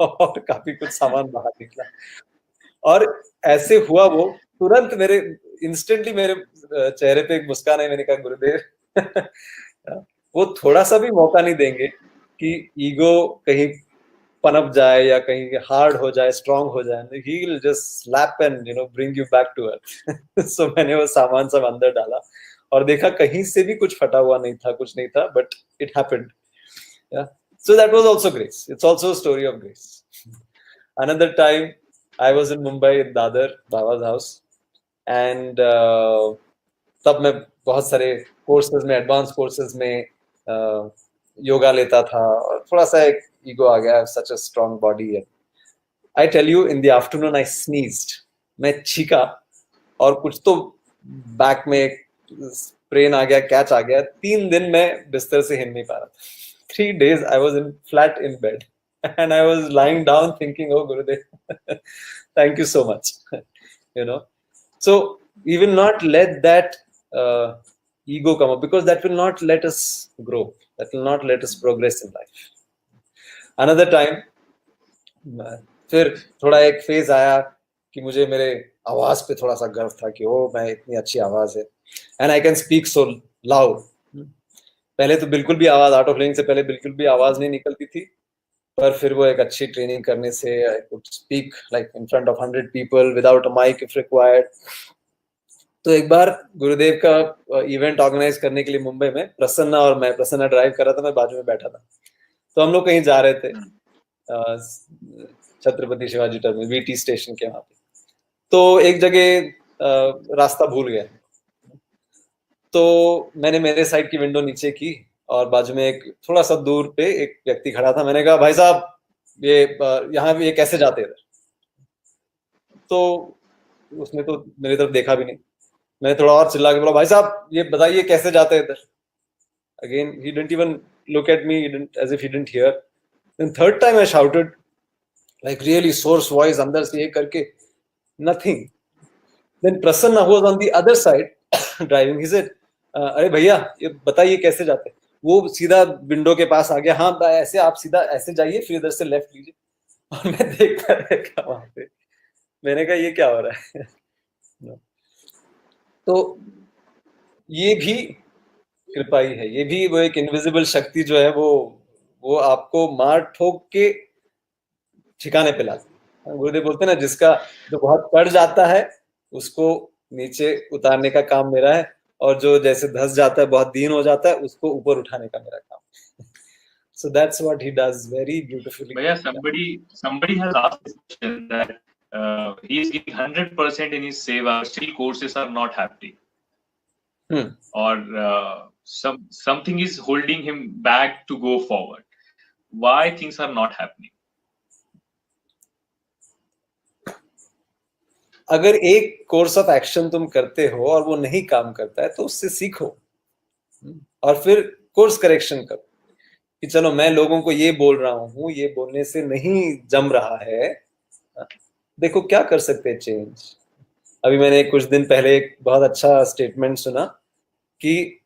और काफी कुछ सामान बाहर निकला। और ऐसे हुआ वो तुरंत मेरे, इंस्टेंटली मेरे चेहरे पे एक मुस्कान है। मैंने कहा गुरुदेव वो थोड़ा सा भी मौका नहीं देंगे कि ईगो कहीं पनप जाए या कहीं हार्ड हो जाए, स्ट्रांग हो जाए। He will just slap and bring you back to earth. So मैंने वो सामान सब अंदर डाला और देखा कहीं से भी कुछ फटा हुआ नहीं था, कुछ नहीं था, but it happened. So that was also grace. It's also a story of grace. Another time I was in Mumbai in Dadar, Baba's house, and तब मैं बहुत सारे कोर्सेज में, एडवांस कोर्सेज में योगा लेता था, और थोड़ा सा एक ईगो आ गया, सच अ स्ट्रांग बॉडी है। I tell you, in the afternoon I sneezed, मैं छीका और कुछ तो बैक में एक स्प्रेन आ गया, कैच आ गया। 3 दिन मैं बिस्तर से हिल नहीं पा रहा था। 3 days I was in flat in bed and I was lying down thinking, oh Gurudev, thank you so much. So we will not let that ego come up, because that will not let us grow, that will not let us progress in life. Another time फिर थोड़ा एक phase आया कि मुझे मेरे आवाज पे थोड़ा सा गर्व था कि ओ मैं इतनी अच्छी आवाज है, and I can speak so loud. पहले तो बिल्कुल भी आवाज, आउट ऑफ लिंक से पहले बिल्कुल भी आवाज नहीं निकलती थी, पर फिर वो एक अच्छी ट्रेनिंग करने से I could speak like in front of 100 people without a mic if required. तो एक बार गुरुदेव का इवेंट ऑर्गेनाइज करने के लिए मुंबई में प्रसन्ना ड्राइव कर रहा था, मैं बाजू में बैठा था। तो हम लोग कहीं जा रहे थे, Chhatrapati Shivaji terminal, VT station के वहां पे। तो एक जगह रास्ता भूल गया, तो मैंने मेरे साइड की विंडो नीचे की और बाजू में एक थोड़ा सा दूर पे एक व्यक्ति खड़ा था। मैंने कहा भाई साहब ये यहाँ ये कैसे जाते इधर? तो उसने तो मेरी तरफ देखा भी नहीं। मैंने थोड़ा और चिल्ला के बोला भाई साहब ये बताइए कैसे जाते इधर? Again he didn't even look at me, as if he didn't hear. Then third time I shouted like really source voice अंदर से ये करके, nothing. Then Prasanna, who was on the other side driving, he said अरे भैया ये बताइए कैसे जाते? वो सीधा विंडो के पास आ गया, हाँ ऐसे आप सीधा ऐसे जाइए, फिर इधर से लेफ्ट लीजिए। और मैं देखता रहा वहां पे, मैंने कहा ये क्या हो रहा है? तो ये भी कृपा ही है, ये भी वो एक इनविजिबल शक्ति जो है वो आपको मार ठोक के ठिकाने पे लाती है। गुरुदेव बोलते हैं ना, जिसका जो बहुत पड़ जाता है उसको नीचे उतारने का काम मेरा है, और जो जैसे धस जाता है, बहुत दीन हो जाता है, उसको ऊपर उठाने का मेरा काम। So that's what he does very beautifully. But yeah, somebody has asked this question that he is giving 100% in his seva, still courses are not happening, or something is holding him back to go forward. Why things are not happening? अगर एक course of action तुम करते हो और वो नहीं काम करता है तो उससे सीखो और फिर कोर्स करेक्शन करो कि चलो मैं लोगों को ये बोल रहा हूँ, ये बोलने से नहीं जम रहा है, देखो क्या कर सकते हैं चेंज। अभी मैंने कुछ दिन पहले एक बहुत अच्छा स्टेटमेंट सुना कि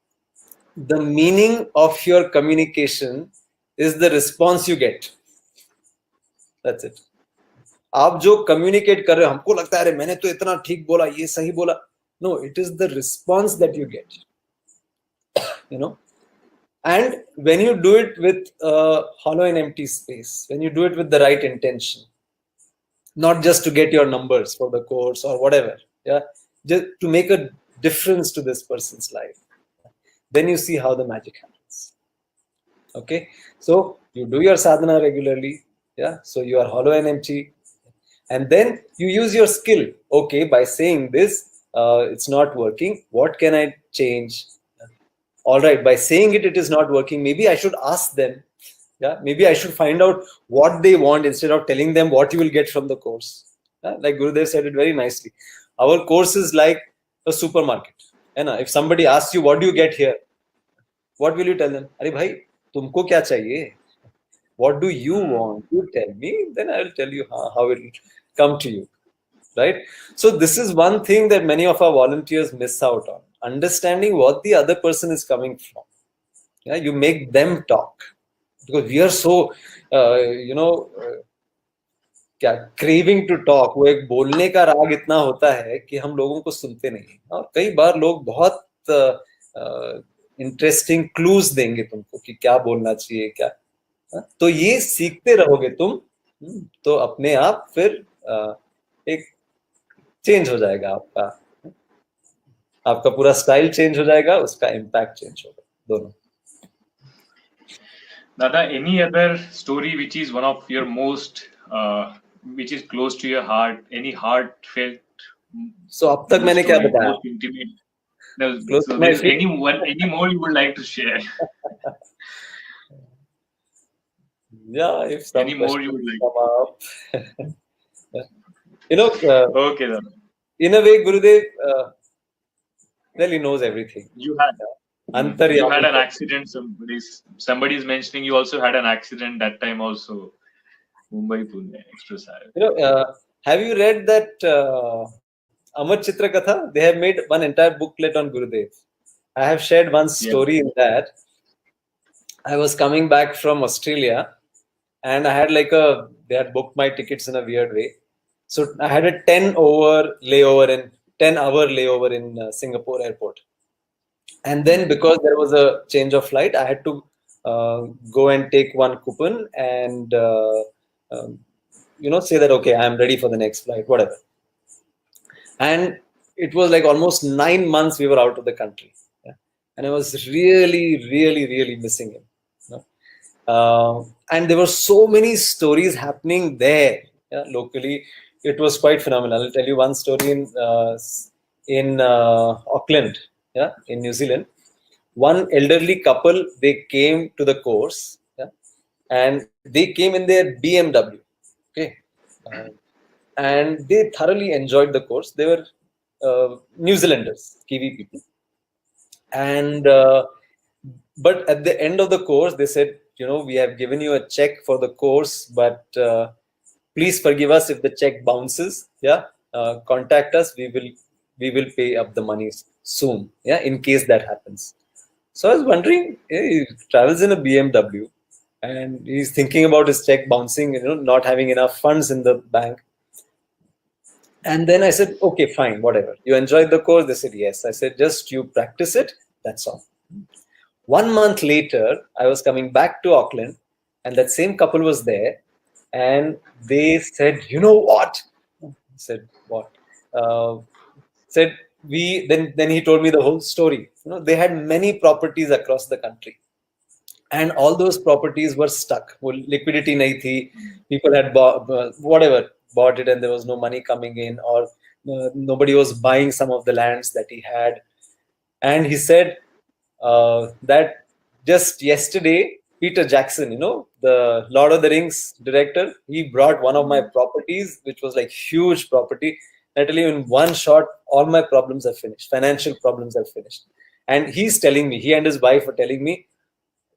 the meaning of your communication is the response you get. That's it. आप जो कम्युनिकेट कर रहे हो, हमको लगता है अरे मैंने तो इतना ठीक बोला, ये सही बोला। No, it is the response that you get, you know. And when you do it with hollow and empty space, when you do it with the right intention, not just to get your numbers for the course or whatever, yeah, just to make a difference to this person's life. Then you see how the magic happens. Okay, so you do your sadhana regularly, yeah, so you are hollow and empty, and then you use your skill. Okay, by saying this, it's not working, what can I change? All right, by saying it is not working, maybe I should ask them. Yeah, maybe I should find out what they want instead of telling them what you will get from the course. Yeah, like Gurudev said it very nicely, our course is like a supermarket. And if somebody asks you what do you get here, what will you tell them? Arey bhai, tumko kya chahiye? What do you want? You tell me, then I will tell you how it will come to you. Right? So this is one thing that many of our volunteers miss out on. Understanding what the other person is coming from. Yeah, you make them talk. Because we are so, क्या craving to talk, वो एक बोलने का राग इतना होता है कि हम लोगों को सुनते नहीं। और कई बार लोग बहुत इंटरेस्टिंग क्लूज देंगे तुमको कि क्या बोलना चाहिए क्या। तो ये सीखते रहोगे तुम, तो अपने आप फिर एक चेंज हो जाएगा आपका पूरा स्टाइल चेंज हो जाएगा, उसका इम्पैक्ट चेंज होगा दोनों। Dada, any other story which is one of your most which is close to your heart, any heartfelt? So अब तक मैंने क्या बताया? Most intimate. So there's any more you would like to share? Yeah, if some any more you would like come up. Okay, then. In a way, Gurudev, well, he knows everything. You had an accident. Somebody is mentioning you also had an accident that time also. Mumbai Pune Express Highway. Have you read that Amar Chitra Katha? They have made one entire booklet on Gurudev. I have shared one story in that. I was coming back from Australia, and I had they had booked my tickets in a weird way. So I had a 10-hour layover in Singapore airport. And then because there was a change of flight, I had to go and take one coupon and say that, okay, I'm ready for the next flight, whatever. And it was like almost 9 months we were out of the country. Yeah? And I was really, really, really missing him. And there were so many stories happening there, locally. It was quite phenomenal. I'll tell you one story in Auckland, in New Zealand. One elderly couple, they came to the course, and they came in their BMW. Okay, and they thoroughly enjoyed the course. They were New Zealanders, Kiwi people, and but at the end of the course, they said, we have given you a check for the course, but please forgive us if the check bounces. Contact us. We will pay up the money soon. In case that happens. So I was wondering, he travels in a BMW, and he's thinking about his check bouncing, not having enough funds in the bank. And then I said, okay, fine, whatever. You enjoyed the course? They said, yes. I said, just you practice it. That's all. 1 month later, I was coming back to Auckland, and that same couple was there, and they said, you know what? I said, what? Said, then he told me the whole story. They had many properties across the country, and all those properties were stuck. Liquidity nahi thi. People had bought it, and there was no money coming in, or nobody was buying some of the lands that he had. And he said that just yesterday, Peter Jackson, the Lord of the Rings director, he brought one of my properties, which was like huge property. Literally in one shot, all my problems are finished. Financial problems are finished. And he's telling me, he and his wife are telling me,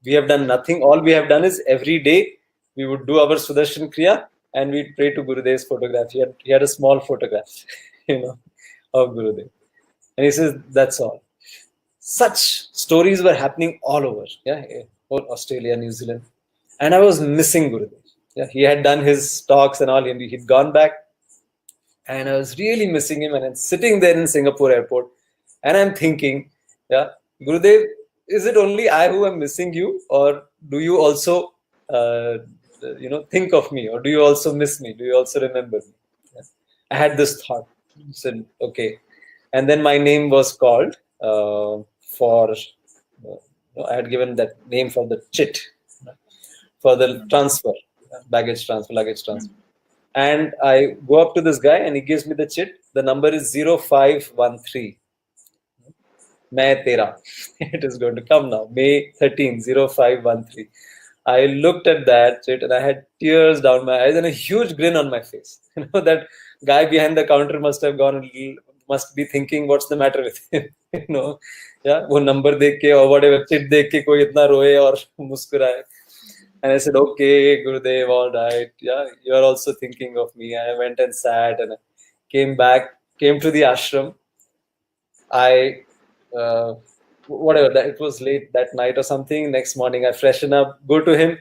we have done nothing. All we have done is every day we would do our Sudarshan Kriya and we'd pray to Gurudev's photograph. He had a small photograph, of Gurudev. And he says, that's all. Such stories were happening all over, whole Australia, New Zealand. And I was missing Gurudev. He had done his talks and all, and he'd gone back. And I was really missing him. And I'm sitting there in Singapore airport, and I'm thinking, Gurudev, is it only I who am missing you, or do you also, think of me, or do you also miss me? Do you also remember me? I had this thought. I said, okay, And then my name was called for I had given that name for the chit, for the transfer, luggage transfer. And I go up to this guy and he gives me the chit. The number is 0513. Main Tera. It is going to come now. May 13, 0513. I looked at that chit and I had tears down my eyes and a huge grin on my face. That guy behind the counter must have gone a little, must be thinking, what's the matter with him? Yeah, वो number देख के or whatever chit देख के कोई इतना रोए और मुस्कुराए. And I said, okay, Gurudev, all right. Yeah, you are also thinking of me. I went and sat and came to the ashram. I, whatever, it was late that night or something. Next morning, I freshen up, go to him.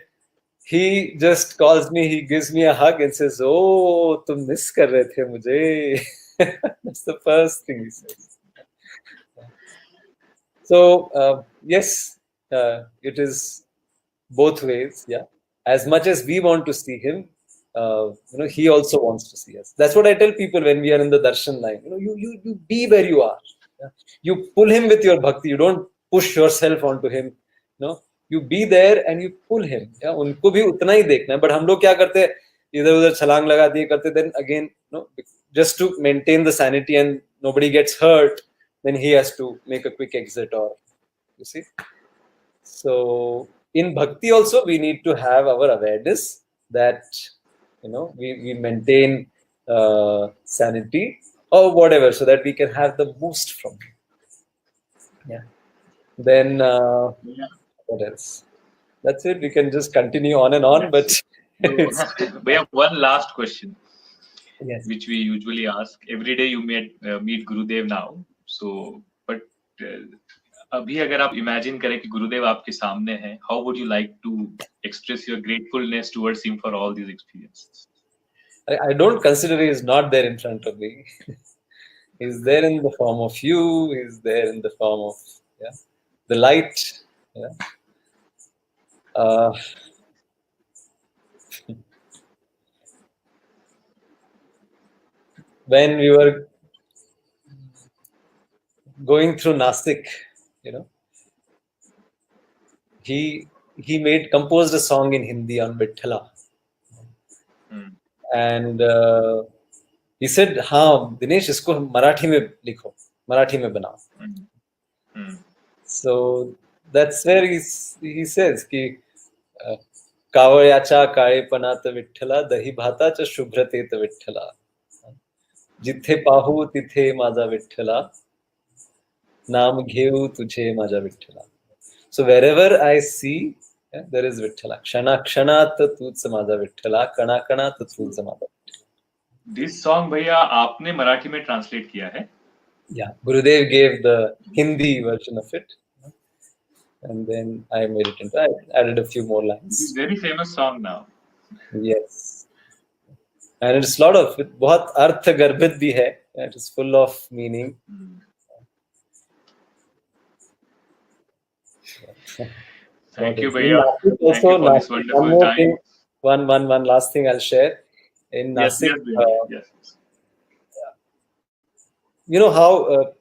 He just calls me, he gives me a hug and says, oh, tum miss kar rahe the mujhe. That's the first thing he says. So, yes, it is both ways. Yeah, as much as we want to see him, he also wants to see us. That's what I tell people when we are in the darshan line. You be where you are. Yeah? You pull him with your bhakti. You don't push yourself onto him. You be there and you pull him. Yeah, उनको भी उतना ही देखना है. But हम लोग क्या करते हैं? इधर-उधर छलांग लगा दिए करते. Then again, just to maintain the sanity and nobody gets hurt, then he has to make a quick exit, or you see. So in bhakti also we need to have our awareness that we maintain sanity or whatever, so that we can have the most from it. Yeah. Then what else? That's it. We can just continue on and on, but we have one last question. Yes. Which we usually ask. Every day you meet Gurudev now. So, but अभी अगर आप imagine करें कि गुरुदेव आपके सामने हैं, how would you like to express your gratefulness towards him for all these experiences? I don't consider he is not there in front of me. He's there in the form of you. He's there in the form of the light. Yeah. When we were going through Nasik, he composed a song in Hindi on Vithala. And he said, हाँ Dinesh, इसको मराठी में लिखो, मराठी में बनाओ. So that's where he says कि कावळ्याच्या काळेपणात विठ्ठला, दही भाताच्या शुभ्रतेत विठ्ठला, जिथे पाहू तिथे माझा विठ्ठला, नाम घेऊ तुझे माझा Vitthala. So wherever I see, there is Vithala. Kshana kshanat tuch माझा विठ्ठला, कणा कणात तुझ माझा विठ्ठला. This song भैया आपने मराठी में translate किया है? Yeah, Gurudev gave the Hindi version of it, and then I made it into. I added a few more lines. It's a very famous song now. Yes, and it's a lot of बहुत अर्थ गर्भित भी है. It is full of meaning. Thank you, Bhaiya. Thank you Also, for this wonderful time. One last thing I'll share. In Nasik, yes. You know how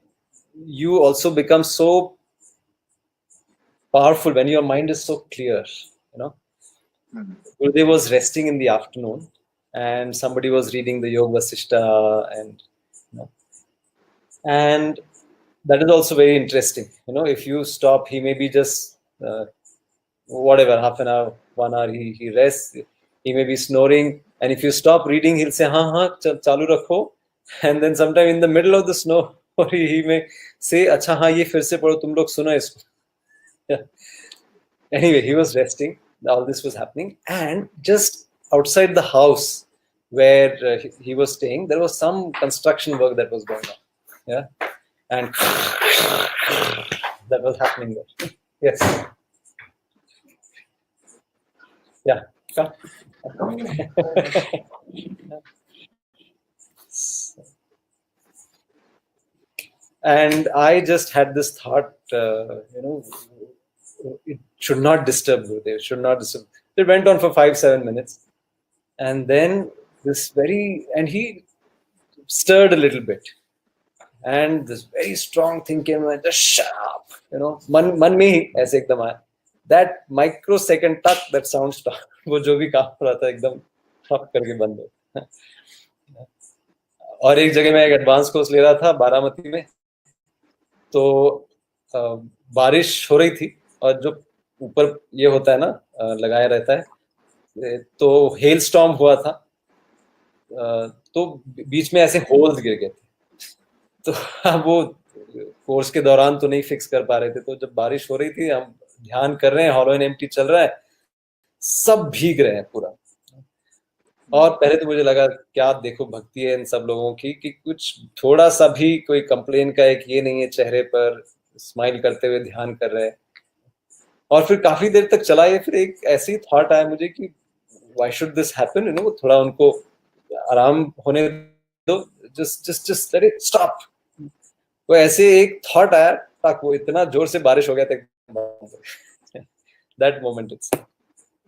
you also become so powerful when your mind is so clear. Gurudev was resting in the afternoon, and somebody was reading the Yoga Vasishta, and that is also very interesting. If you stop, he may be just whatever, half an hour, 1 hour, he rests. He may be snoring, and if you stop reading, he'll say, "Ha, chalu rakho," and then sometime in the middle of the snow, he may say, "Acha, ha, ye fir se padho, tum log suno isko." Yeah. Anyway, he was resting. All this was happening, and just outside the house where he was staying, there was some construction work that was going on. Yeah, and that was happening there. Yes. Yeah. And I just had this thought, it should not disturb Gurudev. It should not disturb. It went on for 5-7 minutes, and then and he stirred a little bit. and this very strong thing came and just sharp, मन में ही ऐसे एकदम आया. That microsecond tuck, that sound stop, वो जो भी काम हो रहा था एकदम ठप करके बंद हो. और एक जगह मैं एक एडवांस कोर्स ले रहा था बारामती में, तो बारिश हो रही थी और जो ऊपर ये होता है ना लगाया रहता है, तो हेल स्टॉर्म हुआ था, तो बीच में ऐसे होल्स गिर गए थे. तो वो कोर्स के दौरान तो नहीं फिक्स कर पा रहे थे, तो जब बारिश हो रही थी, हम ध्यान कर रहे हैं, हॉलो एंड एम्प्टी चल रहा है, सब भीग रहे हैं पूरा. और पहले तो मुझे लगा क्या देखो भक्ति है इन सब लोगों की कि कुछ थोड़ा सा भी कोई कंप्लेन का एक ये नहीं है, चेहरे पर स्माइल करते हुए ध्यान कर रहे हैं. और फिर काफी देर तक चला ये, फिर एक ऐसी थॉट आया मुझे कि व्हाई शुड दिस हैपन, थोड़ा उनको आराम होने दो, जस्ट लेट इट स्टॉप. वो ऐसे एक थॉट आया, तक वो इतना जोर से बारिश हो गया था that moment itself.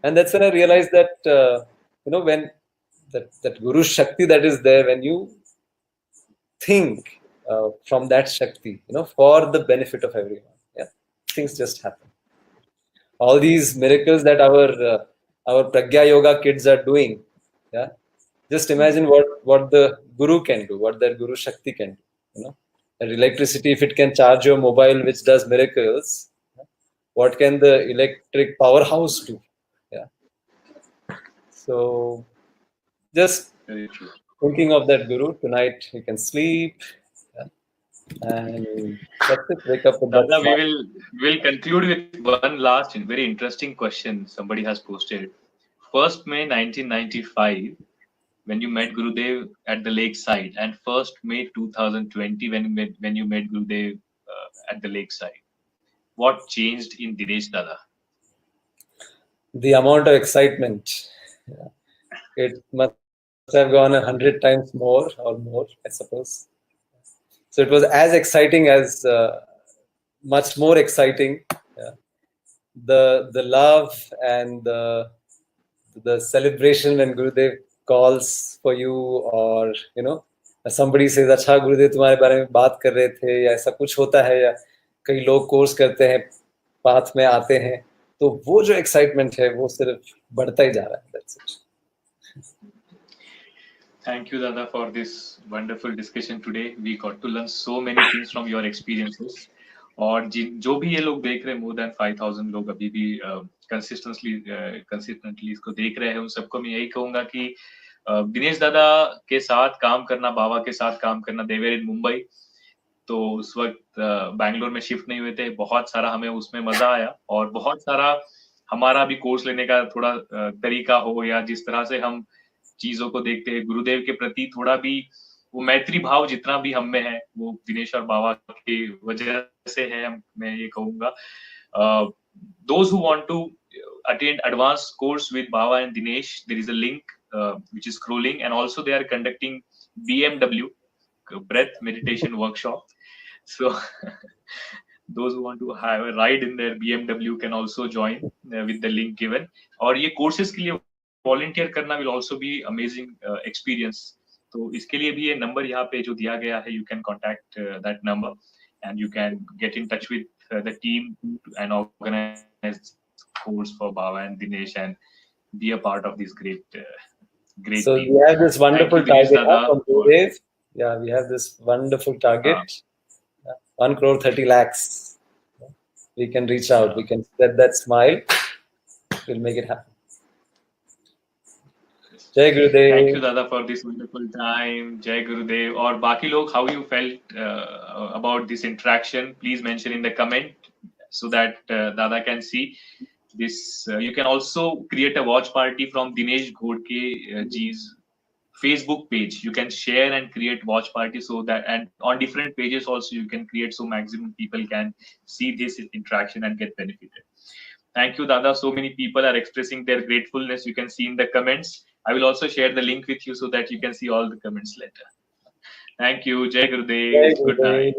And that's when I realized that when that guru shakti that is there, when you think from that shakti, for the benefit of everyone, yeah, things just happen. All these miracles that our pragya yoga kids are doing, yeah, just imagine what the guru can do, what that guru shakti can do. And electricity, if it can charge your mobile, which does miracles, what can the electric powerhouse do? Yeah. So just thinking of that guru, tonight you can sleep, yeah, and that's it. Wake up with Dada, that. we'll conclude with one last and very interesting question somebody has posted. 1st May 1995, when you met Gurudev at the lakeside, and 1st May 2020, when you met Gurudev at the lakeside, what changed in Dinesh Dada? The amount of excitement. Yeah. It must have gone 100 times more or more, I suppose. So it was as exciting as much more exciting. Yeah. The love and the celebration when Gurudev calls for you, or somebody says, अच्छा गुरुदेव तुम्हारे बारे में बात कर रहे थे, या ऐसा कुछ होता है, या कई लोग कोर्स करते हैं, पाथ में आते हैं, तो वो जो एक्साइटमेंट है वो सिर्फ बढ़ता ही जा रहा है. That's it. Thank you, Dada, for this wonderful discussion today. We got to learn so many things from your experiences. और जो भी ये लोग देख रहे हैं, more than 5,000 लोग अभी भी consistently इसको देख रहे हैं, उन सबको मैं यही कहूंगा कि दिनेश दादा के साथ काम करना, बाबा के साथ काम करना, they were in मुंबई, तो उस वक्त बैंगलोर में शिफ्ट नहीं हुए थे. बहुत सारा हमें उसमें मजा आया, और बहुत सारा हमारा भी कोर्स लेने का थोड़ा तरीका हो, या जिस तरह से हम चीजों को देखते हैं गुरुदेव के प्रति, थोड़ा भी वो मैत्री भाव जितना भी हम में है, वो दिनेश और बाबा की वजह से है, मैं ये कहूंगा. Those who want to attend advanced course with Baba and Dinesh, there is a link which is scrolling, and also they are conducting BMW breath meditation workshop. So those who want to have a ride in their BMW can also join with the link given. और ये courses के लिए volunteer करना will also be amazing experience. तो इसके लिए भी ये number यहाँ पे जो दिया गया है, you can contact that number and you can get in touch with the team and organize course for Baba and Dinesh and be a part of this great so team. We have this wonderful target from Gurudev. Yeah, we have this wonderful target. 1 crore 30 lakhs. We can reach out. We can spread that smile. We'll make it happen. Jai Gurudev. Thank you, Dada, for this wonderful time. Jai Gurudev. और बाकी लोग, how you felt about this interaction? Please mention in the comment so that Dada can see this. You can also create a watch party from Dinesh Ghodke ji's Facebook page. You can share and create watch party, so that, and on different pages also you can create, so maximum people can see this interaction and get benefited. Thank you, Dada. So many people are expressing their gratefulness. You can see in the comments. I will also share the link with you so that you can see all the comments later. Thank you. Jai Gurudev. Good night.